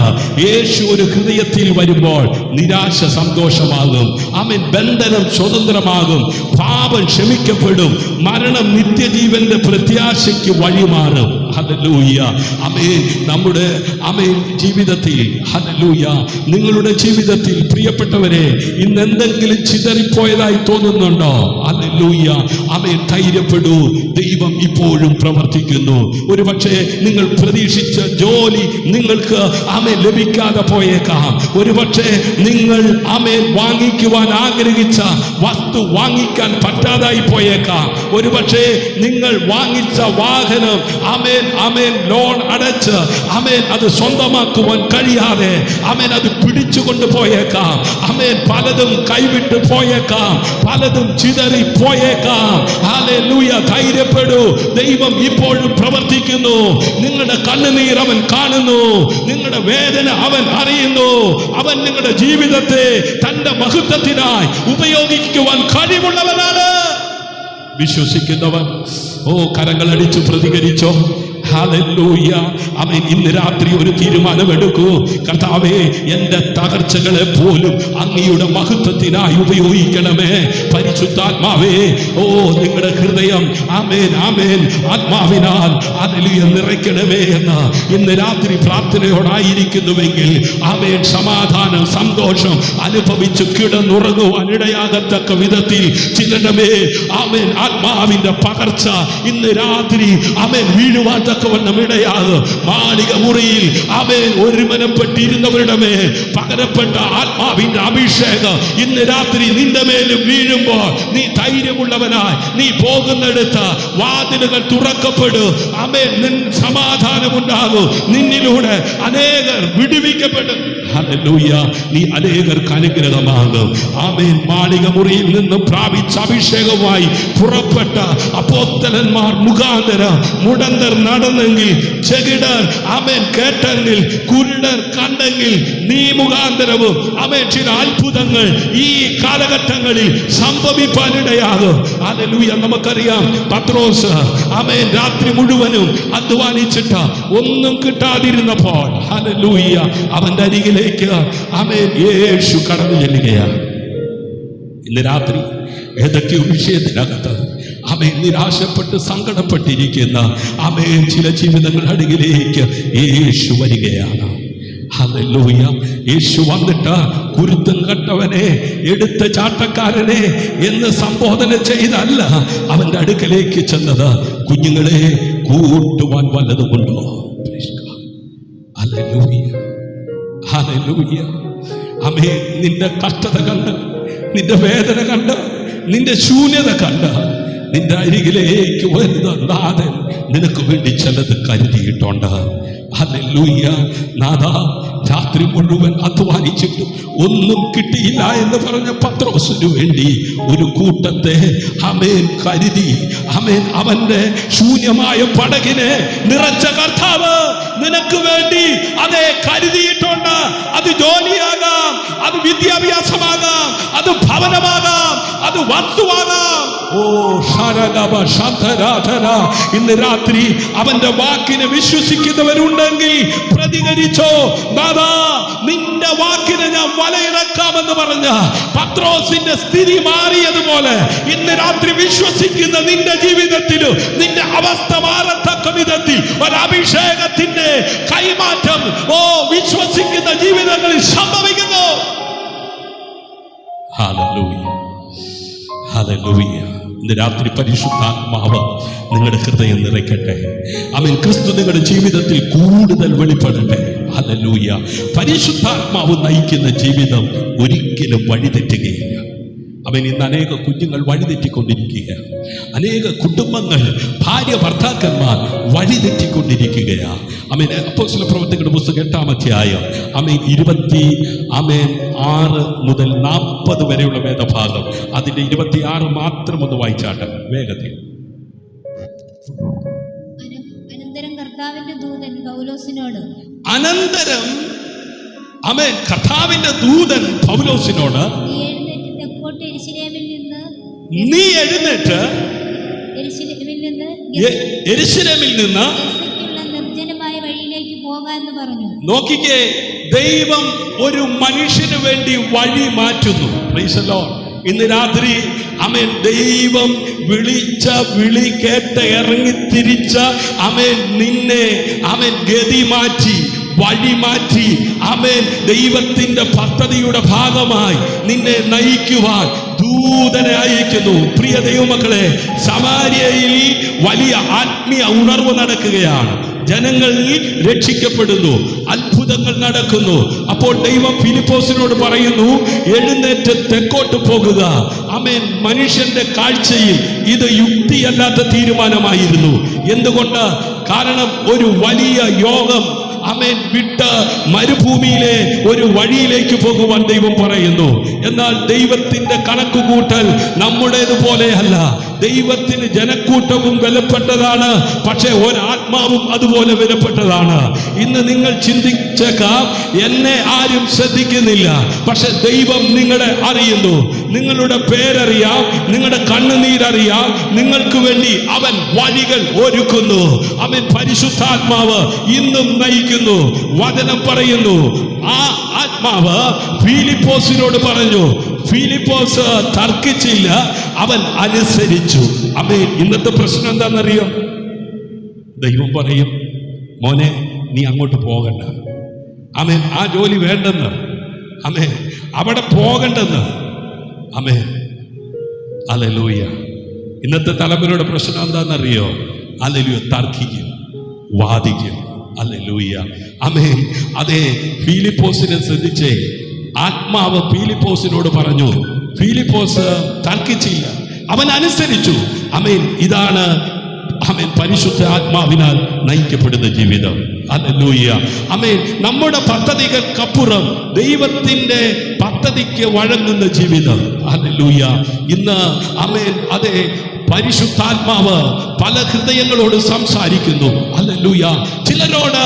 യേശു ഒരു ഹൃദയത്തിൽ വരുമ്പോൾ നിരാശ സന്തോഷമാകും, അവൻ ബന്ധനം സ്വതന്ത്രമാകും, പാപം ക്ഷമിക്കപ്പെടും, മരണം നിത്യജീവന്റെ പ്രത്യാശയ്ക്ക് വഴിമാറും. ഹല്ലേലൂയ. ആമേൻ. നമ്മുടെ ആമേൻ ജീവിതത്തിൽ ഹല്ലേലൂയ, നിങ്ങളുടെ ജീവിതത്തിൽ പ്രിയപ്പെട്ടവരെ ഇന്ന് എന്തെങ്കിലും ചിതറിപ്പോയതായി തോന്നുന്നുണ്ടോ? ഹല്ലേലൂയ. ആമേൻ. ധൈര്യപ്പെടൂ, ദൈവം ഇപ്പോഴും പ്രവർത്തിക്കുന്നു. ഒരുപക്ഷെ നിങ്ങൾ പ്രതീക്ഷിച്ച ജോലി നിങ്ങൾക്ക് ആമേൻ ലഭിക്കാതെ പോയേക്കാം. ഒരുപക്ഷെ നിങ്ങൾ ആമേൻ വാങ്ങിക്കുവാൻ ആഗ്രഹിച്ച വസ്തു വാങ്ങിക്കാൻ പറ്റാതായി പോയേക്കാം. ഒരുപക്ഷെ നിങ്ങൾ വാങ്ങിച്ച വാഹനം ആമേൻ ആമേൻ ലോൺ അടച്ച് ആമേൻ അത് സ്വന്തമാക്കുവാൻ കഴിയാതെ ആമേൻ അത് പിടിച്ചുകൊണ്ട് പോയേക്കാം. ആമേൻ പലതും കൈവിട്ട് പോയേക്കാം, പലതും ചിതറി പോയേക്കാം. ഹല്ലേലൂയ. ധൈര്യപ്പെടൂ, ദൈവം ഇപ്പോഴും പ്രവർത്തിക്കുന്നു. നിങ്ങളുടെ കണ്ണുനീർ അവൻ കാണുന്നു, നിങ്ങളുടെ വേദന അവൻ അറിയുന്നു. അവൻ നിങ്ങളുടെ ജീവിതത്തെ തന്റെ മഹത്വത്തിനായി ഉപയോഗിക്കുവാൻ കഴിവുള്ളവനാണ്. വിശ്വസിക്കുന്നവൻ കരങ്ങളടിച്ചു പ്രതികരിച്ചോ? ഹല്ലേലൂയ. ആമേൻ. ഇന്ന് രാത്രി ഒരു തീരുമാനമെടുക്കൂ. കർത്താവേ, എൻ്റെ തകർച്ചകളെ പോലും അങ്ങയുടെ മഹത്വത്തിനായി ഉപയോഗിക്കണമേ. പരിശുദ്ധാത്മാവേ, നിങ്ങളുടെ ഹൃദയം ആമേൻ ആമേൻ ആത്മാവിനാൽ ഹല്ലേലൂയ നിറയ്ക്കണമേ എന്ന് ഇന്ന് രാത്രി പ്രാർത്ഥനയോടായിരിക്കുന്നുവെങ്കിൽ ആമേൻ സമാധാനം സന്തോഷം അനുഭവിച്ചു കിടന്നുറങ്ങുവാൻ ഇടയാകത്തക്ക വിധത്തിൽ ചിലരുടെ ആമേൻ ആത്മാവിന്റെ പകർച്ച ഇന്ന് രാത്രി ആമേൻ വീഴുവാൻ തക്കവണ്ണം ഇടയാകും. മാളിക മുറിയിൽ ആമേൻ ഒരുമനപ്പെട്ടിരുന്നവരുടെ മേൽ പകരപ്പെട്ട ആത്മാവിന്റെ അഭിഷേകം ഇന്ന് രാത്രി നിന്റെ മേലും വീഴുമ്പോൾ നീ ധൈര്യമുള്ളവനായി നീ പോകുന്നിടത്ത് വാതിലുകൾ തുറക്കപ്പെടും. ആമേൻ. സമാധാനമുണ്ടാകും. നിന്നിലൂടെ അനേകർ വിടുവിക്കപ്പെടും. ഹല്ലേലൂയ. നീ അനേകർക്ക് അനുഗ്രഹമാകും. ആമേൻ. മാളിക മുറിയിൽ നിന്ന് പ്രാപിച്ച അഭിഷേകവുമായി പുറപ്പെട്ട അപ്പോസ്തലന്മാർ മുഖാന്തരം മുടന്തർ നടന്നെങ്കിൽ, ചെകിടർ ആമേൻ കേട്ടെങ്കിൽ, കുരുടർ കണ്ടെങ്കിൽ, നീ മുഖാന്തരവും ആമേൻ ചില അത്ഭുതങ്ങൾ ഈ കാലഘട്ടങ്ങളിൽ സംഭവിപ്പാനിടയാകും. ഹല്ലേലൂയ. നമുക്കറിയാം പത്രോസ് ആമേൻ രാത്രി മുഴുവനും അധ്വാനിച്ചിട്ട് ഒന്നും കിട്ടാതിരുന്നപ്പോൾ ഹല്ലേലൂയ അവന്റെ അരികിലേക്ക് ആമേൻ യേശു കടന്നു ചെല്ലുകയാണ്. ഇന്ന് രാത്രി ഏതൊക്കെയോ വിഷയത്തിനകത്ത് ആമേൻ നിരാശപ്പെട്ട് സങ്കടപ്പെട്ടിരിക്കുന്ന ആമേൻ ചില ജീവിതങ്ങളുടെ അരികിലേക്ക് യേശു വരികയാണ്. ഹല്ലേലൂയ. യേശു വന്നിട്ട് കുരുത്തം കണ്ടവനെ, എടുത്ത ചാട്ടക്കാരനെ എന്ന് സംബോധന ചെയ്തല്ല അവന്റെ അടുക്കലേക്ക് ചെന്നത്. കുഞ്ഞുങ്ങളെ കൂട്ടുവാൻ വല്ലതുമുണ്ടോ? ഹല്ലേലൂയ. ഹല്ലേലൂയ. ആമേൻ. നിന്റെ കഷ്ടത കണ്ട്, നിന്റെ വേദന കണ്ട്, നിന്റെ ശൂന്യത കണ്ട് നിന്റെ അരികിലേക്ക് വരുന്ന നാഥൻ നിനക്ക് വേണ്ടി ചിലത് കരുതിയിട്ടുണ്ട്. ഹല്ലേലൂയ. നാഥാ, രാത്രി മുഴുവൻ അധ്വാനിച്ചിട്ടും ഒന്നും കിട്ടിയില്ല എന്ന് പറഞ്ഞ പത്രോസിനു വേണ്ടി ഒരു കൂട്ടത്തെ ആമേൻ കരുതി ആമേൻ അവന്റെ ശൂന്യമായ പടകിനെ നിറച്ച കർത്താവ് നിനക്ക് വേണ്ടി അതേ കരുതിയിട്ടുണ്ട്. അത് ജോലിയാകാം, അത് വിദ്യാഭ്യാസമാകാം, അത് ഭവനമാകാം, അത് വസ്തുവാകാം. ഇന്ന് രാത്രി അവന്റെ വാക്കിനെ വിശ്വസിക്കുന്നവരുണ്ടെങ്കിൽ പ്രതികരിച്ചോ? ദാദാ, നിന്റെ വാക്കിനെ ഞാൻ വലയിറക്കാമെന്ന് പറഞ്ഞ പത്രോസിന്റെ സ്ഥിതി മാറിയതുപോലെ ഇന്ന് രാത്രി വിശ്വസിക്കുന്ന നിന്റെ ജീവിതത്തിലും നിന്റെ അവസ്ഥ മാറത്തക്ക വിധത്തിൽ ഒരു അഭിഷേകത്തിന്റെ കൈമാറ്റം വിശ്വസിക്കുന്ന ജീവിതങ്ങളിൽ സംഭവിക്കുന്നു. ഹല്ലേലൂയ. ഹല്ലേലൂയ. ഇന്ന് രാത്രി പരിശുദ്ധാത്മാവ് നിങ്ങളുടെ ഹൃദയം നിറയ്ക്കട്ടെ. ആമേൻ. ക്രിസ്തു നിങ്ങളുടെ ജീവിതത്തിൽ കൂടുതൽ വെളിപ്പെടട്ടെ. ഹല്ലേലൂയ. പരിശുദ്ധാത്മാവ് നയിക്കുന്ന ജീവിതം ഒരിക്കലും വഴിതെറ്റുകയില്ല. അവൻ ഇന്ന് അനേക കുഞ്ഞുങ്ങൾ വഴിതെറ്റിക്കൊണ്ടിരിക്കുകയാണ്. അനേക കുടുംബങ്ങൾ, ഭാര്യ ഭർത്താക്കന്മാർ വഴിതെറ്റിക്കൊണ്ടിരിക്കുകയാണ്. ആമേൻ. അപ്പോസ്തല പ്രവർത്തനങ്ങളുടെ പുസ്തകം 8-ാം അധ്യായം ആമേൻ 26 മുതൽ 40 വരെയുള്ള വേദഭാഗം, അതിന്റെ 26 മാത്രം ഒന്ന് വായിച്ചാട്ടെ വേഗത്തിൽ.
അനന്തരം കർത്താവിന്റെ ദൂതൻ പൗലോസിനോട്
ആമേൻ കർത്താവിന്റെ ദൂതൻ പൗലോസിനോട് നീ എഴുന്നേറ്റ് യെരൂശലേമിൽ നിന്ന്
നിർജ്ജനമായ വഴിയിലേക്ക് പോകാമെന്ന് പറഞ്ഞു.
നോക്കിക്കേ, ദൈവം ഒരു മനുഷ്യന് വേണ്ടി വഴി മാറ്റുന്നു. Price the Lord. ഇന്ന് രാത്രി ആമേൻ ദൈവം വിളിച്ച വിളി കേട്ട് ഇറങ്ങിത്തിരിച്ച ആമേൻ നിന്നെ ആമേൻ ഗതി മാറ്റി വഴി മാറ്റി ആമേൻ ദൈവത്തിന്റെ പദ്ധതിയുടെ ഭാഗമായി നിന്നെ നയിക്കുവാൻ ദൂതനെ അയക്കുന്നു. പ്രിയ ദൈവമക്കളെ, സമാര്യയിൽ വലിയ ആത്മീയ ഉണർവ് നടക്കുകയാണ്. ജനങ്ങൾ രക്ഷിക്കപ്പെടുന്നു, അത്ഭുതങ്ങൾ നടക്കുന്നു. അപ്പോൾ ദൈവം ഫിലിപ്പോസിനോട് പറയുന്നു, എഴുന്നേറ്റ് തെക്കോട്ട് പോകുക. ആമേൻ. മനുഷ്യന്റെ കാഴ്ചയിൽ ഇത് യുക്തിയല്ലാത്ത തീരുമാനമായിരുന്നു. എന്തുകൊണ്ട്? കാരണം ഒരു വലിയ യോഗം ആമേൻ വിട്ട് മരുഭൂമിയിലെ ഒരു വഴിയിലേക്ക് പോകുവാൻ ദൈവം പറയുന്നു. എന്നാൽ ദൈവത്തിന്റെ കണക്കുകൂട്ടൽ നമ്മുടേതുപോലെയല്ല. ദൈവത്തിന് ജനക്കൂട്ടവും വിലപ്പെട്ടതാണ്, പക്ഷെ ഒരാത്മാവും അതുപോലെ വിലപ്പെട്ടതാണ്. ഇന്ന് നിങ്ങൾ ചിന്തിച്ചേക്കാം, എന്നെ ആരും ശ്രദ്ധിക്കുന്നില്ല, പക്ഷെ ദൈവം നിങ്ങളെ അറിയുന്നു. നിങ്ങളുടെ പേരറിയാം, നിങ്ങളുടെ കണ്ണുനീരറിയാം. നിങ്ങൾക്ക് വേണ്ടി അവൻ വഴികൾ ഒരുക്കുന്നു. അവൻ പരിശുദ്ധാത്മാവ് ഇന്നും നയിക്കുന്നു. വചനം പറയുന്നു, ആ ആത്മാവ് ഫിലിപ്പോസിനോട് പറഞ്ഞു. ഫിലിപ്പോസ് തർക്കിച്ചില്ല, അവൻ അനുസരിച്ചു. ആമേൻ. ഇന്നത്തെ പ്രശ്നം എന്താണെന്നറിയോ? ദൈവം പറയും, മോനെ നീ അങ്ങോട്ട് പോകണ്ട. ആമേൻ. ആ ജോലി വേണ്ടെന്ന്. ആമേൻ. അവിടെ പോകണ്ടെന്ന്. ആമേൻ. ഹല്ലേലൂയ. ഇന്നത്തെ തലമുറയുടെ പ്രശ്നം എന്താണെന്നറിയോ? ഹല്ലേലൂയ. തർക്കിക്കും, വാദിക്കും. ഹല്ലേലൂയ. ആമേൻ. അതെ, ഫിലിപ്പോസിനെ ശ്രദ്ധിച്ചേ. ആത്മാവ് ഫിലിപ്പോസിനോട് പറഞ്ഞു. ഫിലിപ്പോസ് തർക്കിച്ചില്ല, അവൻ അനുസരിച്ചു. ആമേൻ. ഇതാണ് ആമേൻ പരിശുദ്ധ ആത്മാവിനാൽ നയിക്കപ്പെടുന്ന ജീവിതം. ഹല്ലേലൂയ. ആമേൻ. നമ്മുടെ പദ്ധതികൾക്കപ്പുറം ദൈവത്തിന്റെ പദ്ധതിക്ക് വഴങ്ങുന്ന ജീവിതം. ഹല്ലേലൂയ. ഇന്ന് ആമേൻ അതെ പരിശുദ്ധാത്മാവ് പല ഹൃദയങ്ങളോട് സംസാരിക്കുന്നു. ഹല്ലേലൂയ. ചിലരോട്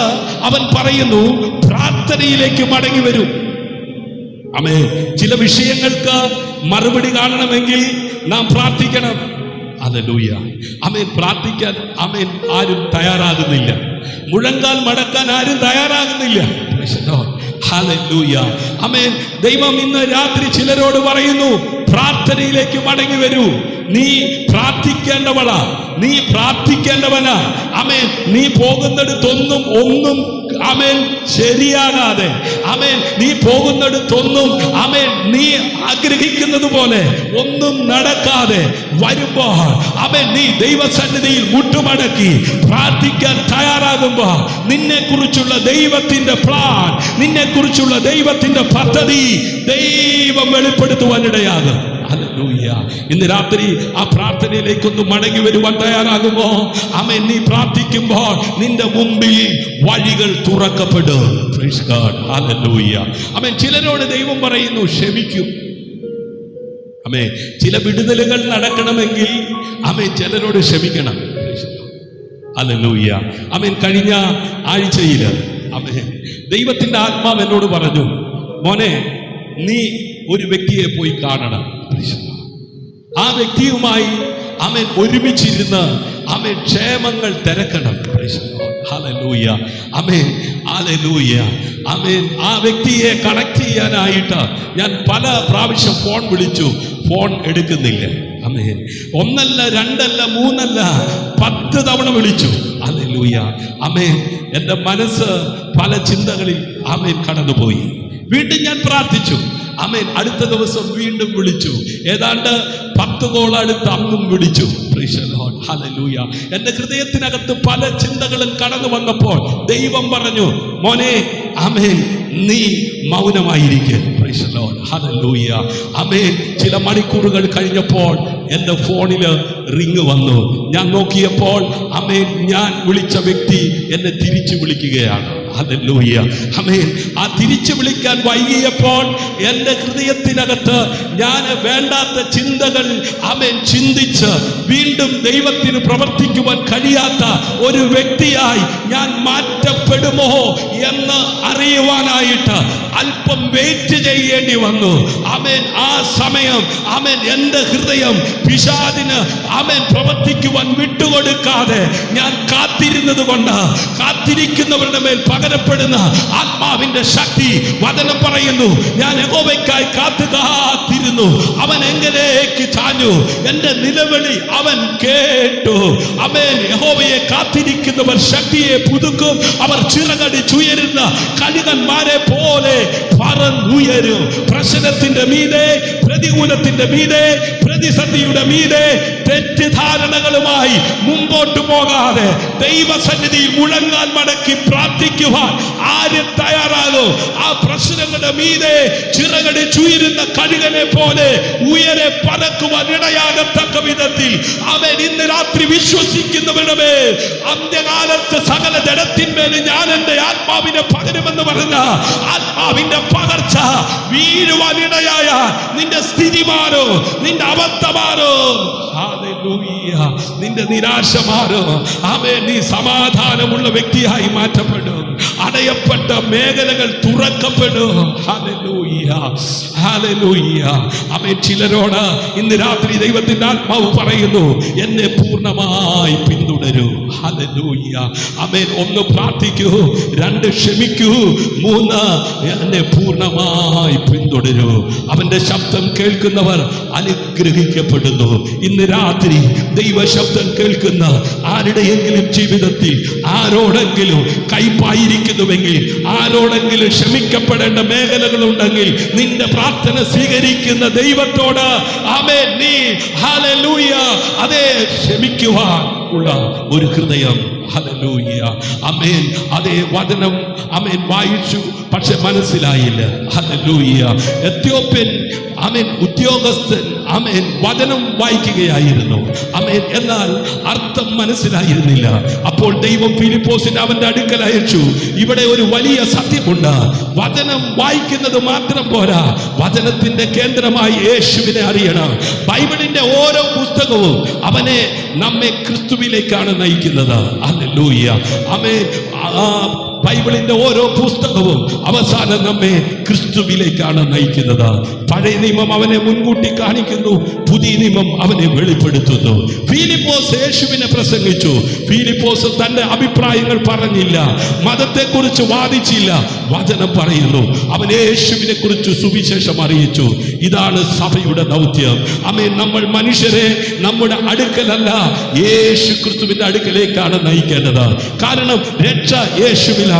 അവൻ പറയുന്നു, പ്രാർത്ഥനയിലേക്ക് മടങ്ങി വരൂ. ആമേൻ. ചില വിഷയങ്ങൾക്ക് മറുപടി കാണണമെങ്കിൽ നാം പ്രാർത്ഥിക്കണം. ഹല്ലേലൂയ. ആമേൻ. പ്രാർത്ഥിക്കാൻ ആമേൻ ആരും തയ്യാറാകുന്നില്ല. മുഴങ്കാൽ മടക്കാൻ ആരും തയ്യാറാകുന്നില്ല. ഹല്ലേലൂയ. ആമേൻ. ദൈവം ഇന്ന് രാത്രി ചിലരോട് പറയുന്നു, പ്രാർത്ഥനയിലേക്ക് മടങ്ങി വരൂ. നീ പ്രാർത്ഥിക്കേണ്ടവളാ, നീ പ്രാർത്ഥിക്കേണ്ടവനാ. ആമേൻ. നീ പോകുന്നിടത്തൊന്നും ഒന്നും ആമേൻ ശരിയാകാതെ, ആമേൻ നീ പോകുന്നിടത്തൊന്നും ആമേൻ നീ ആഗ്രഹിക്കുന്നത് പോലെ ഒന്നും നടക്കാതെ വരുമ്പോൾ ആമേൻ നീ ദൈവസന്നിധിയിൽ മുട്ടുമടക്കി പ്രാർത്ഥിക്കാൻ തയ്യാറാകുമ്പോൾ നിന്നെ കുറിച്ചുള്ള ദൈവത്തിന്റെ പ്ലാൻ, നിന്നെ കുറിച്ചുള്ള ദൈവത്തിന്റെ പദ്ധതി ദൈവം വെളിപ്പെടുത്തുവാനിടയാകും. ഹല്ലേലൂയ. ഇന്ന് രാത്രി ആ പ്രാർത്ഥനയിലേക്കൊന്ന് മടങ്ങി വരുവാൻ തയ്യാറാകുമോ? ആമേൻ. നീ പ്രാർത്ഥിക്കുമ്പോൾ നിന്റെ മുമ്പിൽ വഴികൾ തുറക്കപ്പെടും. Praise God. ഹല്ലേലൂയ. ആമേൻ. ചിലരോട് ദൈവം പറയുന്നു, ക്ഷമിക്കൂ. ആമേൻ. ചില വിടുതലുകൾ നടക്കണമെങ്കിൽ ആമേൻ ചിലരോട് ക്ഷമിക്കണം. ഹല്ലേലൂയ. ആമേൻ. കഴിഞ്ഞ ആഴ്ചയിൽ ആമേൻ ദൈവത്തിന്റെ ആത്മാവ് എന്നോട് പറഞ്ഞു, മോനെ നീ ഒരു വ്യക്തിയെ പോയി കാണണം. ആ വ്യക്തിയുമായി ആമേൻ ഒരുമിച്ചിരുന്ന് ആമേൻ ക്ഷേമങ്ങൾ തിരക്കണം. ഹല്ലേലൂയ. ആമേൻ. ഹല്ലേലൂയ. ആമേൻ. ആ വ്യക്തിയെ കണക്ട് ചെയ്യാനായിട്ട് ഞാൻ പല പ്രാവശ്യം ഫോൺ വിളിച്ചു, ഫോൺ എടുക്കുന്നില്ല. ആമേൻ. ഒന്നല്ല, രണ്ടല്ല, മൂന്നല്ല, 10 തവണ വിളിച്ചു. ഹല്ലേലൂയ. ആമേൻ. എൻ്റെ മനസ്സ് പല ചിന്തകളിൽ ആമേൻ കടന്നുപോയി. വീണ്ടും ഞാൻ പ്രാർത്ഥിച്ചു. ആമേൻ. അടുത്ത ദിവസം വീണ്ടും വിളിച്ചു. ഏതാണ്ട് 10 കോൾ അടുത്ത് അന്നും വിളിച്ചു. Price the lord. ഹല്ലേലൂയ. എൻ്റെ ഹൃദയത്തിനകത്ത് പല ചിന്തകളും കടന്നു വന്നപ്പോൾ ദൈവം പറഞ്ഞു, മോനെ ആമേൻ നീ മൗനമായിരിക്കുക. Praise the lord. Hallelujah. Amen. ചില മണിക്കൂറുകൾ കഴിഞ്ഞപ്പോൾ എൻ്റെ ഫോണിൽ റിങ് വന്നു. ഞാൻ നോക്കിയപ്പോൾ ആമേൻ ഞാൻ വിളിച്ച വ്യക്തി എന്നെ തിരിച്ചു വിളിക്കുകയാണ്. ഹല്ലേലൂയ. ആമേൻ. ആ തിരിച്ചു വിളിക്കാൻ വൈകിയപ്പോൾ എൻ്റെ ഹൃദയത്തിനകത്ത് ഞാൻ വേണ്ടാത്ത ചിന്തകൾ ആമേൻ ചിന്തിച്ച് വീണ്ടും ദൈവത്തിന് പ്രവർത്തിക്കുവാൻ കഴിയാത്ത ഒരു വ്യക്തിയായി ഞാൻ മാറ്റപ്പെടുമോ എന്ന് അറിയുവാനായിട്ട് അല്പം വെയിറ്റ് ചെയ്യേണ്ടി വന്നു. ആമേൻ. ആ സമയം ആമേൻ എൻ്റെ ഹൃദയം പിശാചിന് ആമേൻ പ്രവർത്തിക്കുവാൻ വിട്ടുകൊടുക്കാതെ ഞാൻ കാത്തിരുന്നത് കൊണ്ട് കാത്തിരിക്കുന്നവരുടെ മേൽ പകരപ്പെടുന്ന ആത്മാവിന്റെ ശക്തി വചനം പറയുന്നു, ഞാൻ യഹോവയ്ക്കായി കാത്തിരുന്നു, അവൻ എങ്കിൽ അരികിലേക്ക് ചാഞ്ഞു. എന്റെ നിലവിളി അവൻ കേട്ടു. ആമേൻ. യഹോവയെ കാത്തിരിക്കുന്നവർ ശക്തിയെ പുതുക്കും. അവർ ചിറകടിച്ചുയരുന്ന കഴുകന്മാരെ പോലെ പറന്നുയരും. പ്രശ്നത്തിന്റെ മീതെ, പ്രതികൂലത്തിന്റെ മീതെ, പ്രതിസന്ധിയുടെ മീതെ തെറ്റിദ്ധാരണകളുമായി മുമ്പോട്ട് പോകാതെ ദൈവസന്നിധിയിൽ മുഴങ്ങാൻ മടക്കി പ്രാർത്ഥിക്കുവാൻ ആര് തയ്യാറാകും? ആ പ്രശ്നങ്ങളുടെ മീതെ ചിറകടിച്ചുയരുന്ന കഴുകനെ പോലെ ഉയരെ പറക്കുവാൻ ഇടയാകത്തക്ക വിധത്തിൽ അവൻ ഇന്ന് രാത്രി വിശ്വസിക്കുന്നവരുടെ മേൽ അന്ത്യകാലത്ത് സകല ജഡത്തിന്മേൽ ഞാൻ എന്റെ ആത്മാവിനെ പകരുമെന്ന് പറഞ്ഞ ആത്മാവിന്റെ പകർച്ച വീഴുവാൻ ഇടയായ നിന്റെ സ്ഥിതി മാറോ, നിന്റെ അവസ്ഥ മാറോ, നിന്റെ നിരാശ മാറോ. ആമേൻ. നീ സമാധാനമുള്ള വ്യക്തിയായി മാറ്റപ്പെടും. അടയപ്പെട്ട മേഖലകൾ തുറക്കപ്പെടും. Hallelujah, hallelujah. ആമേൻ. ചിലരോട് ഇന്ന് രാത്രി ദൈവത്തിന്റെ ആത്മാവ് പറയുന്നു, എന്നെ പൂർണ്ണമായി പിന്തുടരൂ. ഹല്ലേലൂയ. ആമേൻ. 1 പ്രാർത്ഥിക്കൂ, 2 ക്ഷമിക്കൂ, 3 എന്നെ പൂർണ്ണമായി പിന്തുടരൂ. അവന്റെ ശബ്ദം കേൾക്കുന്നവർ അനുഗ്രഹിക്കപ്പെടുന്നു. ഇന്ന് രാത്രി ദൈവശബ്ദം കേൾക്കുന്ന ആരുടെയെങ്കിലും ജീവിതത്തിൽ ആരോടെങ്കിലും കൈപ്പായിരിക്കുന്നുവെങ്കിൽ, ആരോടെങ്കിലും ക്ഷമിക്കപ്പെടേണ്ട മേഖലകളുണ്ടെങ്കിൽ നിന്റെ പ്രാർത്ഥന സ്വീകരിക്കുന്ന ദൈവത്തോട് ആമേൻ നീ ഹല്ലേലൂയ അതേ ക്ഷമിക്കുവാൻ ഉള്ള ഒരു ഹൃദയം. ഹല്ലേലൂയ. ആമേൻ. അതേ വചനം ആമേൻ വായിച്ചു, പക്ഷെ മനസ്സിലായില്ല. ഹല്ലേലൂയ. എത്യോപ്യൻ ആമേൻ ഉദ്യോഗസ്ഥൻ ആമേൻ വചനം വായിക്കുകയായിരുന്നു. ആമേൻ. എന്നാൽ അർത്ഥം മനസ്സിലായിരുന്നില്ല. അപ്പോൾ ദൈവം ഫിലിപ്പോസിനെ അവന്റെ അടുക്കൽ അയച്ചു. ഇവിടെ ഒരു വലിയ സത്യമുണ്ട്. വചനം വായിക്കുന്നത് മാത്രം പോരാ, വചനത്തിന്റെ കേന്ദ്രമായി യേശുവിനെ അറിയണം. ബൈബിളിന്റെ ഓരോ പുസ്തകവും അവനെ നമ്മെ ക്രിസ്തുവിലേക്കാണ് നയിക്കുന്നത്. ഹല്ലേലൂയ. ആമേൻ. ബൈബിളിന്റെ ഓരോ പുസ്തകവും അവസാനം നമ്മെ ക്രിസ്തുവിലേക്കാണ് നയിക്കുന്നത്. പഴയ നിയമം അവനെ മുൻകൂട്ടി കാണിക്കുന്നു, പുതിയ നിയമം അവനെ വെളിപ്പെടുത്തുന്നു. ഫിലിപ്പോസ് യേശുവിനെ പ്രസംഗിച്ചു. ഫിലിപ്പോസ് തന്റെ അഭിപ്രായങ്ങൾ പറഞ്ഞില്ല, മതത്തെക്കുറിച്ച് വാദിച്ചില്ല. വചനം പറയുന്നു, അവൻ യേശുവിനെ കുറിച്ച് സുവിശേഷം അറിയിച്ചു. ഇതാണ് സഭയുടെ ദൗത്യം. ആമേൻ. നമ്മൾ മനുഷ്യരെ നമ്മുടെ അടുക്കലല്ല, യേശു ക്രിസ്തുവിന്റെ അടുക്കലേക്കാണ് നയിക്കേണ്ടത്. കാരണം രക്ഷ യേശുവിലാണ്,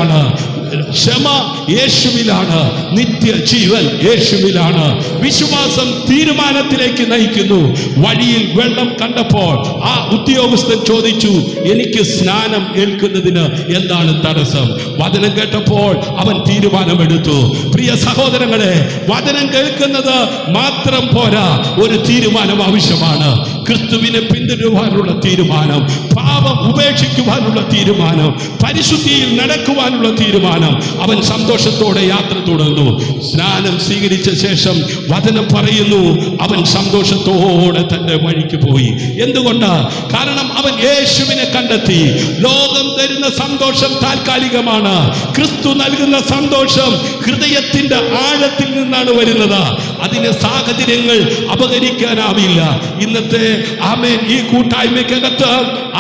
ക്ഷമ യേശുവിലാണ്, നിത്യജീവൻ യേശുവിലാണ്. വിശ്വാസം തീരുമാനത്തിലേക്ക് നയിക്കുന്നു. വഴിയിൽ വെള്ളം കണ്ടപ്പോൾ ആ ഉദ്യോഗസ്ഥൻ ചോദിച്ചു, എനിക്ക് സ്നാനം ഏൽക്കുന്നതിന് എന്താണ് തടസ്സം? വചനം കേട്ടപ്പോൾ അവൻ തീരുമാനമെടുത്തു. പ്രിയ സഹോദരങ്ങളെ, വചനം കേൾക്കുന്നത് മാത്രം പോരാ, ഒരു തീരുമാനം ആവശ്യമാണ്. ക്രിസ്തുവിനെ പിന്തുടരുവാനുള്ള തീരുമാനം, പാപം ഉപേക്ഷിക്കുവാനുള്ള തീരുമാനം, പരിശുദ്ധിയിൽ നടക്കുവാനുള്ള തീരുമാനം. അവൻ സന്തോഷത്തോടെ യാത്ര തുടർന്നു. സ്നാനം സ്വീകരിച്ച ശേഷം വചനം പറയുന്നു, അവൻ സന്തോഷത്തോടെ തന്റെ വഴിക്ക് പോയി. എന്തുകൊണ്ടാ? കാരണം അവൻ യേശുവിനെ കണ്ടെത്തി. ലോകം തരുന്ന സന്തോഷം താൽക്കാലികമാണ്. ക്രിസ്തു നൽകുന്ന സന്തോഷം ഹൃദയത്തിന്റെ ആഴത്തിൽ നിന്നാണ് വരുന്നത്. അതിനെ സാഹചര്യങ്ങൾ അപകരിക്കാനാവില്ല. ഇന്നത്തെ ആമേൻ ഈ കൂട്ടായ്മയ്ക്കകത്ത്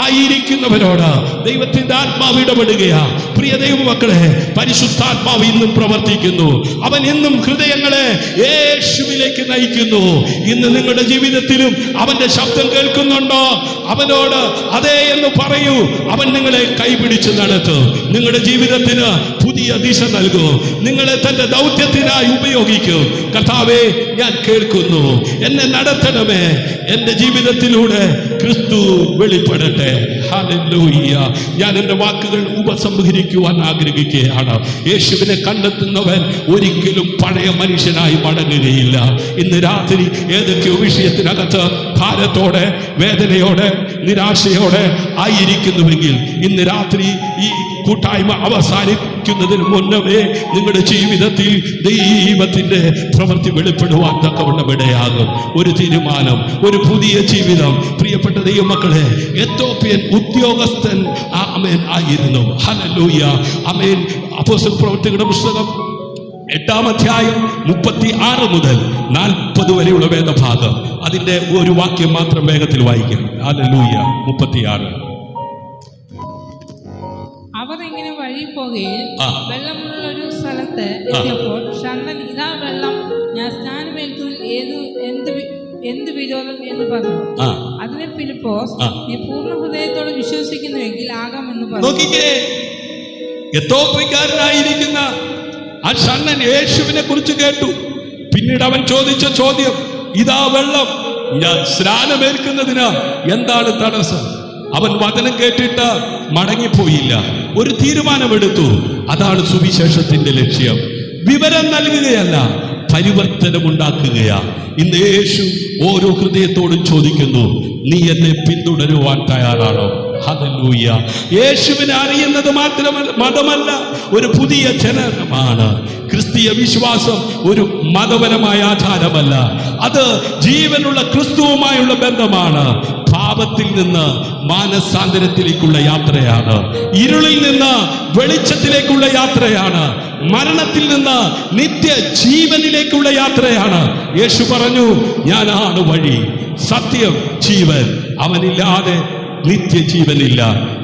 ആയിരിക്കുന്നവരോട് ദൈവത്തിന്റെ ആത്മാവ് ഇടപെടുകയാ. പ്രിയ ദൈവമക്കളെ, പരിശുദ്ധാത്മാവ് ഇന്നും പ്രവർത്തിക്കുന്നു. അവൻ ഇന്നും ഹൃദയങ്ങളെ യേശുവിലേക്ക് നയിക്കുന്നു. ഇന്ന് നിങ്ങളുടെ ജീവിതത്തിലും അവന്റെ ശബ്ദം കേൾക്കുന്നുണ്ടോ? അവനോട് അതേ എന്ന് പറയൂ. അവൻ നിങ്ങളെ കൈപിടിച്ച് നടത്തും. നിങ്ങളുടെ ജീവിതത്തിന് പുതിയ ദിശ നൽകും. നിങ്ങളെ തന്റെ ദൗത്യത്തിനായി ഉപയോഗിക്കും. കർത്താവേ, ഞാൻ കേൾക്കുന്നു, എന്നെ നടത്തണമേ. എന്റെ ജീവിതത്തിലൂടെ ക്രിസ്തു വെളിപ്പെടട്ടെ. ഹല്ലേലൂയ. ഞാൻ എന്റെ വാക്കുകൾ ഉപസംഹരിക്കുവാൻ ആഗ്രഹിക്കുകയാണ്. യേശുവിനെ കണ്ടെത്തുന്നവൻ ഒരിക്കലും പഴയ മനുഷ്യനായി മടങ്ങുകയില്ല. ഇന്ന് രാത്രി ഏതൊക്കെയോ വിഷയത്തിനകത്ത് ഭാരത്തോടെ, വേദനയോടെ, നിരാശയോടെ ആയിരിക്കുന്നുവെങ്കിൽ ഇന്ന് രാത്രി ഈ കൂട്ടായ്മ അവസാനിക്കുന്നതിന് മുന്നമേ നിങ്ങളുടെ ജീവിതത്തിൽ ദൈവത്തിന്റെ പ്രവൃത്തി വെളിപ്പെടുവാൻ തക്കവണ്ണം ഇടയാകും. ഒരു തീരുമാനം, ഒരു പുതിയ ജീവിതം. പ്രിയപ്പെട്ട ദൈവമക്കളെ, എത്യോപ്യൻ ഉദ്യോഗസ്ഥൻ ആമേൻ ആയിരുന്നു. ഹല്ലേലൂയ. ആമേൻ. അപ്പോസ്തല പ്രവൃത്തികളുടെ പുസ്തകം 8-ാം അധ്യായം 36 മുതൽ 40 വരെയുള്ള വേദഭാഗം, അതിന്റെ ഒരു വാക്യം മാത്രം വേഗത്തിൽ വായിക്കാം. ഹല്ലേലൂയ. 36.
അവർ ഇങ്ങനെ വഴി പോകുകയിൽ വെള്ളമുള്ള ഒരു സ്ഥലത്ത് എത്തിയപ്പോൾ ഷണ്ണൻ, ഇതാ വെള്ളം, ഞാൻ സ്നാനമേൽക്കുന്നതിൽ എന്ത് വിരോധം എന്ന് പറഞ്ഞു. അതിന് ഫിലിപ്പോസ്, നീ പൂർണ്ണ ഹൃദയത്തോടെ വിശ്വസിക്കുന്നുവെങ്കിൽ ആകാമെന്ന് പറഞ്ഞു.
നോക്കിക്കേ, എത്തോപ്യക്കാരനായിരിക്കുന്ന ആ ഷണ്ണൻ യേശുവിനെ കുറിച്ച് കേട്ടു. പിന്നീട് അവൻ ചോദിച്ച ചോദ്യം, ഇതാ വെള്ളം, ഞാൻ സ്നാനമേൽക്കുന്നതിന് എന്താണ് തടസ്സം? അവൻ വചനം കേട്ടിട്ട് മടങ്ങിപ്പോയില്ല. ഒരു തീരുമാനമെടുത്തു. അതാണ് സുവിശേഷത്തിന്റെ ലക്ഷ്യം. വിവരം നൽകുകയല്ല, പരിവർത്തനമുണ്ടാക്കുകയാ. ഇന്ന് യേശു ഓരോ ഹൃദയത്തോടും ചോദിക്കുന്നു, നീ എന്നെ പിന്തുടരുവാൻ തയ്യാറാണോ? ഹല്ലേലൂയ. യേശുവിനെ അറിയുന്നത് മാത്രമല്ല, മതമല്ല, ഒരു പുതിയ ജനനമാണ്. ക്രിസ്തീയ വിശ്വാസം ഒരു മതപരമായ ആചാരമല്ല, അത് ജീവനുള്ള ക്രിസ്തുവുമായുള്ള ബന്ധമാണ്. പാപത്തിൽ നിന്ന് മാനസാന്തരത്തിലേക്കുള്ള യാത്രയാണ്. ഇരുളിൽ നിന്ന് വെളിച്ചത്തിലേക്കുള്ള യാത്രയാണ്. മരണത്തിൽ നിന്ന് നിത്യ ജീവനിലേക്കുള്ള യാത്രയാണ്. യേശു പറഞ്ഞു, ഞാനാണ് വഴി, സത്യം, ജീവൻ. അവനില്ലാതെ നിത്യജീവനില്ല.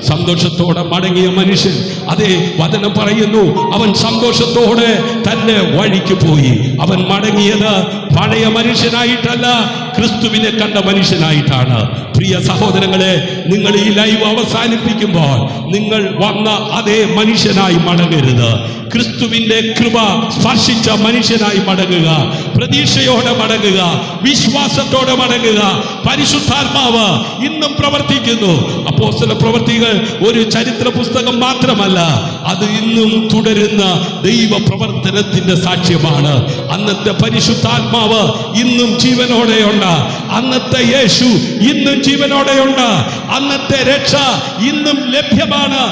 സന്തോഷത്തോടെ മടങ്ങിയ മനുഷ്യൻ, അതേ വചനം പറയുന്നു, അവൻ സന്തോഷത്തോടെ തന്റെ വഴിക്ക് പോയി. അവൻ മടങ്ങിയത് പഴയ മനുഷ്യനായിട്ടല്ല, ക്രിസ്തുവിനെ കണ്ട മനുഷ്യനായിട്ടാണ്. പ്രിയ സഹോദരങ്ങളെ, നിങ്ങൾ ഈ ലൈവ് അവസാനിപ്പിക്കുമ്പോൾ നിങ്ങൾ വന്ന അതേ മനുഷ്യനായി മടങ്ങരുത്. ക്രിസ്തുവിന്റെ കൃപ സ്പർശിച്ച മനുഷ്യനായി മടങ്ങുക. പ്രതീക്ഷയോടെ മടങ്ങുക, വിശ്വാസത്തോടെ മടങ്ങുക. പരിശുദ്ധാത്മാവ് ഇന്നും പ്രവർത്തിക്കുന്നു. അപ്പോസ്തല പ്രവൃത്തികൾ ഒരു ചരിത്ര പുസ്തകം മാത്രമല്ല, അത് ഇന്നും തുടരുന്ന ദൈവ പ്രവർത്തനത്തിന്റെ സാക്ഷ്യമാണ്. അന്നത്തെ പരിശുദ്ധാത്മാവ് ഇന്നും ജീവനോടെയുണ്ട്. അന്നത്തെ യേശു ഇന്നും ജീവനോടെയുണ്ട്. അന്നത്തെ രക്ഷ ഇന്നും ലഭ്യമാണ്.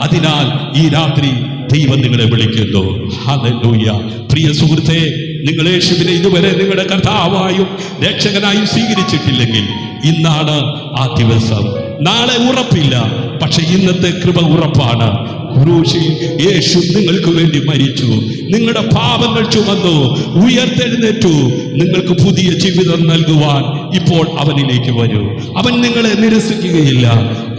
അതിനാൽ ഈ രാത്രി ദൈവം നിങ്ങളെ വിളിക്കുന്നു. ഹല്ലേലൂയ. പ്രിയ സുഹൃത്തേ, നിങ്ങൾ യേശുവിനെ ഇതുവരെ നിങ്ങളുടെ കർത്താവായും രക്ഷകനായും സ്വീകരിച്ചിട്ടില്ലെങ്കിൽ ഇന്നാണ് ആ ദിവസം. നാളെ ഉറപ്പില്ല, പക്ഷെ ഇന്നത്തെ കൃപ ഉറപ്പാണ്. ക്രൂശിൽ യേശു നിങ്ങൾക്ക് വേണ്ടി മരിച്ചു, നിങ്ങളുടെ പാപങ്ങൾ ചുമന്നു, ഉയർത്തെഴുന്നേറ്റു. നിങ്ങൾക്ക് പുതിയ ജീവിതം നൽകുവാൻ ഇപ്പോൾ അവനിലേക്ക് വരൂ. അവൻ നിങ്ങളെ നിരസിക്കുകയില്ല.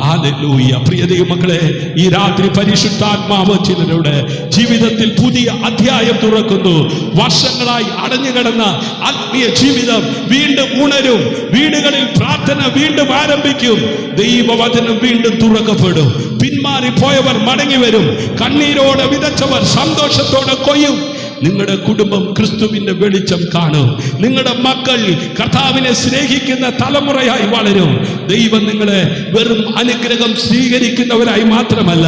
ഹല്ലേലൂയ. പ്രിയ ദൈവമക്കളെ, ഈ രാത്രി പരിശുദ്ധാത്മാവ് ചിലരുടെ ജീവിതത്തിൽ പുതിയ അധ്യായം തുറക്കുന്നു. വർഷങ്ങളായി അടഞ്ഞുകിടന്ന ആത്മീയ ജീവിതം വീണ്ടും ഉണരും. വീടുകളിൽ പ്രാർത്ഥന വീണ്ടും ആരംഭിക്കും. ദൈവവചനം വീണ്ടും തുറക്കപ്പെടും. പിന്മാറിപ്പോയവർ മടങ്ങി വരും. കണ്ണീരോടെ വിതച്ചവർ സന്തോഷത്തോടെ കൊയ്യും. നിങ്ങളുടെ കുടുംബം ക്രിസ്തുവിന്റെ വെളിച്ചം കാണും. നിങ്ങളുടെ മക്കൾ കർത്താവിനെ സ്നേഹിക്കുന്ന തലമുറയായി വളരും. ദൈവം നിങ്ങളെ വെറും അനുഗ്രഹം സ്വീകരിക്കുന്നവരായി മാത്രമല്ല,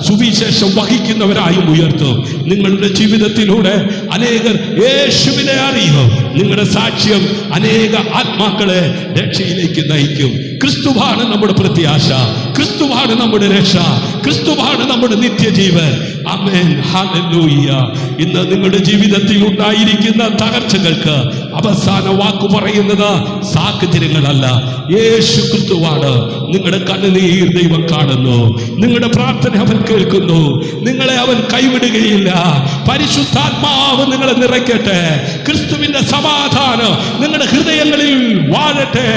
സുവിശേഷം വഹിക്കുന്നവരായും ഉയർത്തും. നിങ്ങളുടെ ജീവിതത്തിലൂടെ അനേകർ യേശുവിനെ അറിയും. നിങ്ങളുടെ സാക്ഷ്യം അനേക ആത്മാക്കളെ രക്ഷയിലേക്ക് നയിക്കും. ക്രിസ്തുവാണ് നമ്മുടെ പ്രത്യാശ, ക്രിസ്തുവാണ് നമ്മുടെ രക്ഷ, ക്രിസ്തുവാണ് നമ്മുടെ നിത്യജീവൻ. ആമേൻ. ഹല്ലേലൂയ. ഇന്ന് നിങ്ങളുടെ ജീവിതത്തിൽ ഉണ്ടായിരിക്കുന്ന തകർച്ചകൾക്ക് അവസാന വാക്ക് പറയുന്നത് സാഹചര്യങ്ങളല്ല, യേശു ക്രിസ്തുവാണ്. നിങ്ങളുടെ കണ്ണുനീർ ദൈവം കാണുന്നു. നിങ്ങളുടെ പ്രാർത്ഥന അവൻ കേൾക്കുന്നു. നിങ്ങളെ അവൻ കൈവിടുകയില്ല. പരിശുദ്ധാത്മാവ് നിങ്ങളെ നിറയ്ക്കട്ടെ. ക്രിസ്തുവിന്റെ സമാധാനം നിങ്ങളുടെ ഹൃദയങ്ങളിൽ വാഴട്ടെ.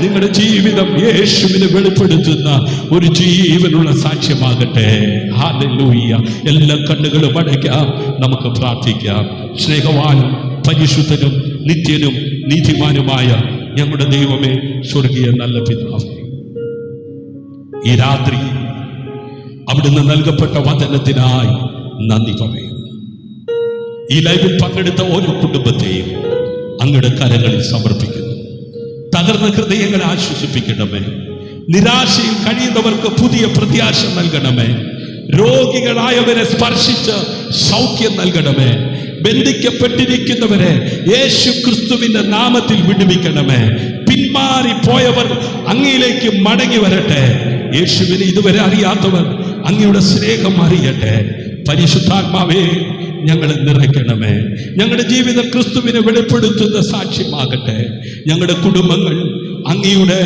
നിങ്ങളുടെ ജീവിതം യേശുവിനെ വെളിപ്പെടുത്തുന്ന ഒരു ജീവനുള്ള സാക്ഷ്യമാകട്ടെ. ഹല്ലേലൂയ. എല്ലാ കണ്ണുകളും അടയ്ക്കാം, നമുക്ക് പ്രാർത്ഥിക്കാം. സ്നേഹവാനും പരിശുദ്ധനും നിത്യനും നീതിമാനുമായ ഞങ്ങളുടെ ദൈവമേ, സ്വർഗീയ നല്ല പിതാവേ, ഈ രാത്രി അവിടുന്ന് നൽകപ്പെട്ട വചനത്തിനായി നന്ദി പറയുന്നു. ഈ ലൈവിൽ പങ്കെടുത്ത ഓരോ കുടുംബത്തെയും അങ്ങയുടെ കരങ്ങളിൽ സമർപ്പിക്കുന്നു. തകർന്ന ഹൃദയങ്ങളെ ആശ്വസിപ്പിക്കണമേ. നിരാശയിൽ കഴിയുന്നവർക്ക് പുതിയ പ്രത്യാശ നൽകണമേ. രോഗികളായവരെ സ്പർശിച്ച് സൗഖ്യം നൽകണമേ. ബന്ധിക്കപ്പെട്ടിരിക്കുന്നവരെ യേശു ക്രിസ്തുവിന്റെ നാമത്തിൽ വിടുവിക്കണമേ. പിന്മാറിപ്പോയവർ അങ്ങയിലേക്ക് മടങ്ങി വരട്ടെ. യേശുവിനെ ഇതുവരെ അറിയാത്തവർ അങ്ങയുടെ സ്നേഹം അറിയട്ടെ. പരിശുദ്ധാത്മാവേ, ഞങ്ങളെ നിറയ്ക്കണമേ. ഞങ്ങളുടെ ജീവിതം ക്രിസ്തുവിനെ വെളിപ്പെടുത്തുന്ന സാക്ഷ്യമാകട്ടെ. ഞങ്ങളുടെ കുടുംബങ്ങൾ അങ്ങയുടെ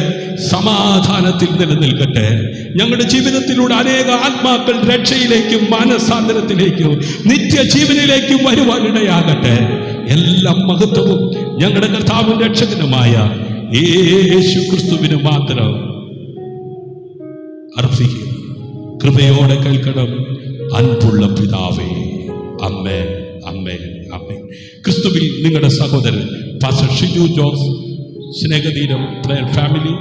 സമാധാനത്തിൽ നിലനിൽക്കട്ടെ. ഞങ്ങളുടെ ജീവിതത്തിലൂടെ അനേക ആത്മാക്കൾ രക്ഷയിലേക്കും മാനസാന്തരത്തിലേക്കും നിത്യജീവനിലേക്കും വരുവാനിടയാകട്ടെ. എല്ലാ മഹത്വവും ഞങ്ങളുടെ കർത്താവും രക്ഷകനുമായ യേശു ക്രിസ്തുവിന് മാത്രം അർപ്പിക്കും. കൃപയോടെ കേൾക്കണം അൻപുള്ള പിതാവേ. അമ്മേൻ, അമ്മേൻ, അമ്മേൻ. ക്രിസ്തുവിൽ നിങ്ങളുടെ സഹോദരൻ പാസ്റ്റർ ഷിജു ജോസ് സ്നേഹതീരം പ്രയർ ഫാമിലി,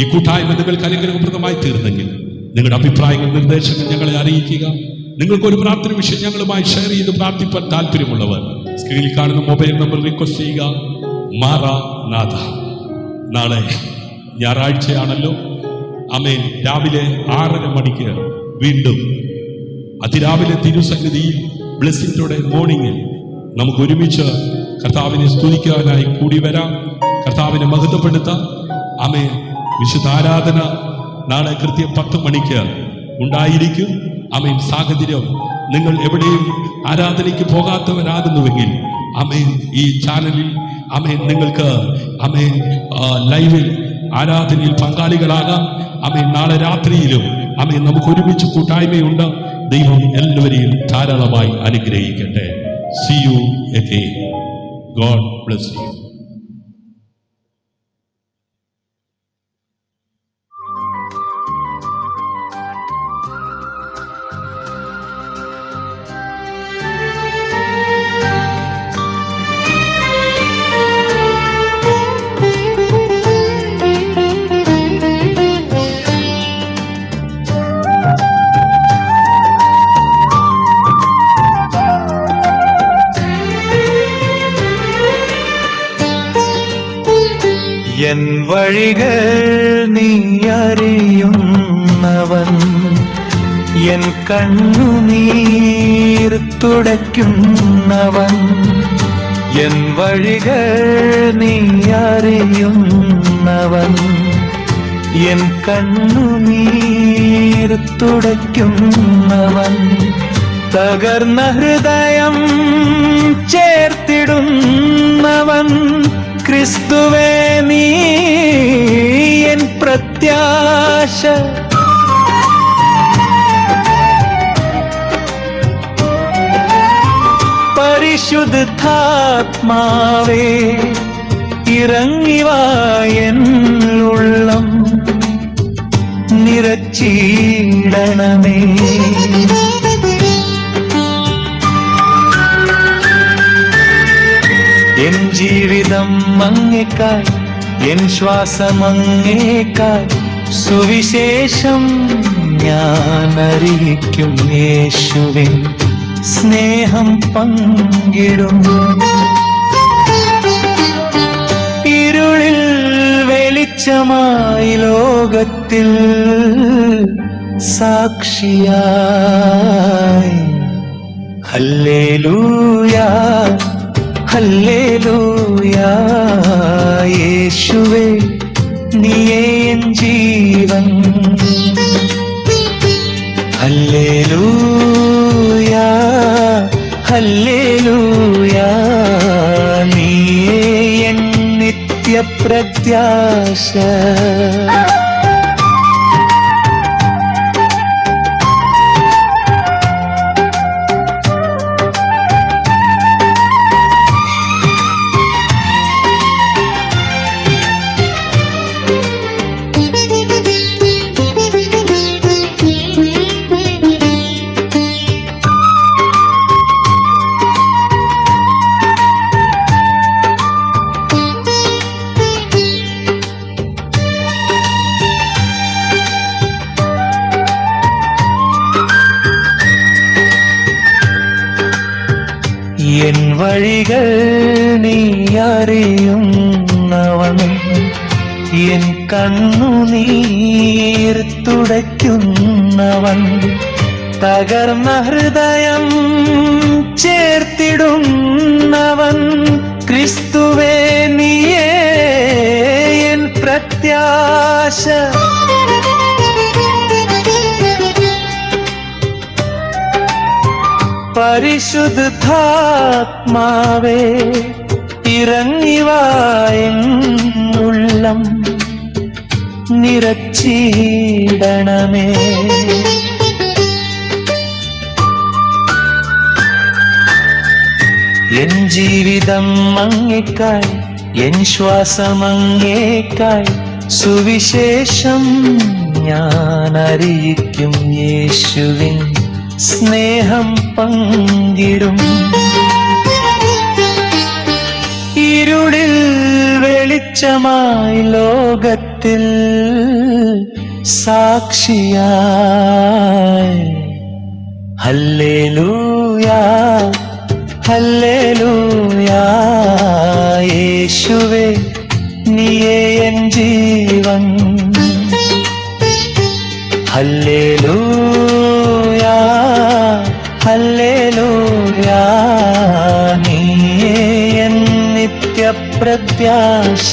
ഈ കൂട്ടായ്മ നിങ്ങൾക്ക് അനുഗ്രഹപ്രദമായി തീർന്നെങ്കിൽ നിങ്ങളുടെ അഭിപ്രായങ്ങൾ, നിർദ്ദേശങ്ങൾ ഞങ്ങളെ അറിയിക്കുക. നിങ്ങൾക്കൊരു പ്രാർത്ഥന വിഷയം ഞങ്ങളുമായി ഷെയർ ചെയ്ത് പ്രാർത്ഥിപ്പാൻ താല്പര്യമുള്ളവർ സ്ക്രീനിൽ കാണുന്ന മൊബൈൽ നമ്പർ റിക്വസ്റ്റ് ചെയ്യുക. മാറാനാഥ. നാളെ ഞായറാഴ്ചയാണല്ലോ. ആമേൻ. രാവിലെ 6:30 മണിക്ക് വീണ്ടും അതിരാവിലെ തിരുസന്നിധിയിൽ ബ്ലെസ്സിംഗ് ടുഡേ മോർണിംഗിൽ നമുക്ക് ഒരുമിച്ച് കർത്താവിനെ സ്തുതിക്കാനായി കൂടി വരാം, കർത്താവിനെ മഹത്വപ്പെടുത്താം. ആമേൻ. വിശുദ്ധ ആരാധന നാളെ കൃത്യം 10 മണിക്ക് ഉണ്ടായിരിക്കും. ആമേൻ. സാഹചര്യം നിങ്ങൾ എവിടെയും ആരാധനയ്ക്ക് പോകാത്തവരാകുന്നുവെങ്കിൽ ആമേൻ ഈ ചാനലിൽ ആമേൻ നിങ്ങൾക്ക് ആമേൻ ലൈവിൽ ആരാധനയിൽ പങ്കാളികളാകാം. ആമേൻ. നാളെ രാത്രിയിലും ആമേൻ നമുക്ക് ഒരുമിച്ച് കൂട്ടായ്മയുണ്ട്. ദൈവം എല്ലാവരെയും ധാരാളമായി അനുഗ്രഹിക്കട്ടെ. See you again. God bless you.
N വഴികൾ നീ അറിയുന്നവൻ, എൻ കണ്ണുനീർ തുടയ്ക്കുന്നവൻ. എൻ വഴികൾ നീ അറിയുന്നവൻ, എൻ കണ്ണുനീർ തുടയ്ക്കുന്നവൻ. തകർന്ന ഹൃദയം ചേർത്തിടുന്നവൻ, ക്രിസ്തുവേ നീ എൻ പ്രത്യാശ. പരിശുദ്ധാത്മാവേ ഇറങ്ങി വാ എൻ ഉള്ളം നിറച്ചിടണമേ. എൻ ജീവിതം അങ്ങേക്കായി, എൻ ശ്വാസം അങ്ങേക്കായി, സുവിശേഷം ഞാൻ അറിയിക്കും. യേശുവിൻ സ്നേഹം പങ്കിടും. ഇരുളിൽ വെളിച്ചമായി ലോകത്തിൽ സാക്ഷിയായി. ഹല്ലേലൂയാ ഹല്ലേലൂയാ. യേശുവേ നീയേ എൻ ജീവൻ. ഹല്ലേലൂയാ ഹല്ലേലൂയാ. നീയേ എൻ നിത്യപ്രത്യാശ. എൻ വഴികൾ നീ അറിയുന്നവൻ, എൻ കണ്ണുനീർ തുടയ്ക്കുന്നവൻ. തകർന്ന ഹൃദയം ചേർത്തിടുന്നവൻ, ക്രിസ്തുവേ നീയേ എൻ പ്രത്യാശ. പരിശുദ്ധാത്മാവേ ഇറങ്ങി വാ എൻ ഉള്ളം നിറച്ചിടണമേ. എൻ ജീവിതം അങ്ങേക്കായി, എൻ ശ്വാസം അങ്ങേക്കായി, സുവിശേഷം ഞാൻ അറിയിക്കും. യേശുവിൻ സ്നേഹം പങ്കിടും. ഇരുളിൽ വെളി വെളിച്ചമായി ലോകത്തിൽ സാക്ഷിയായി. ഹല്ലേലൂയാ ഹല്ലേലൂയാ, യേശുവേ നീയേ എൻ ജീവൻ. ഹല്ലേലൂയാ ഹല്ലേലൂയാ, നീയേ എൻ നിത്യപ്രത്യാശ.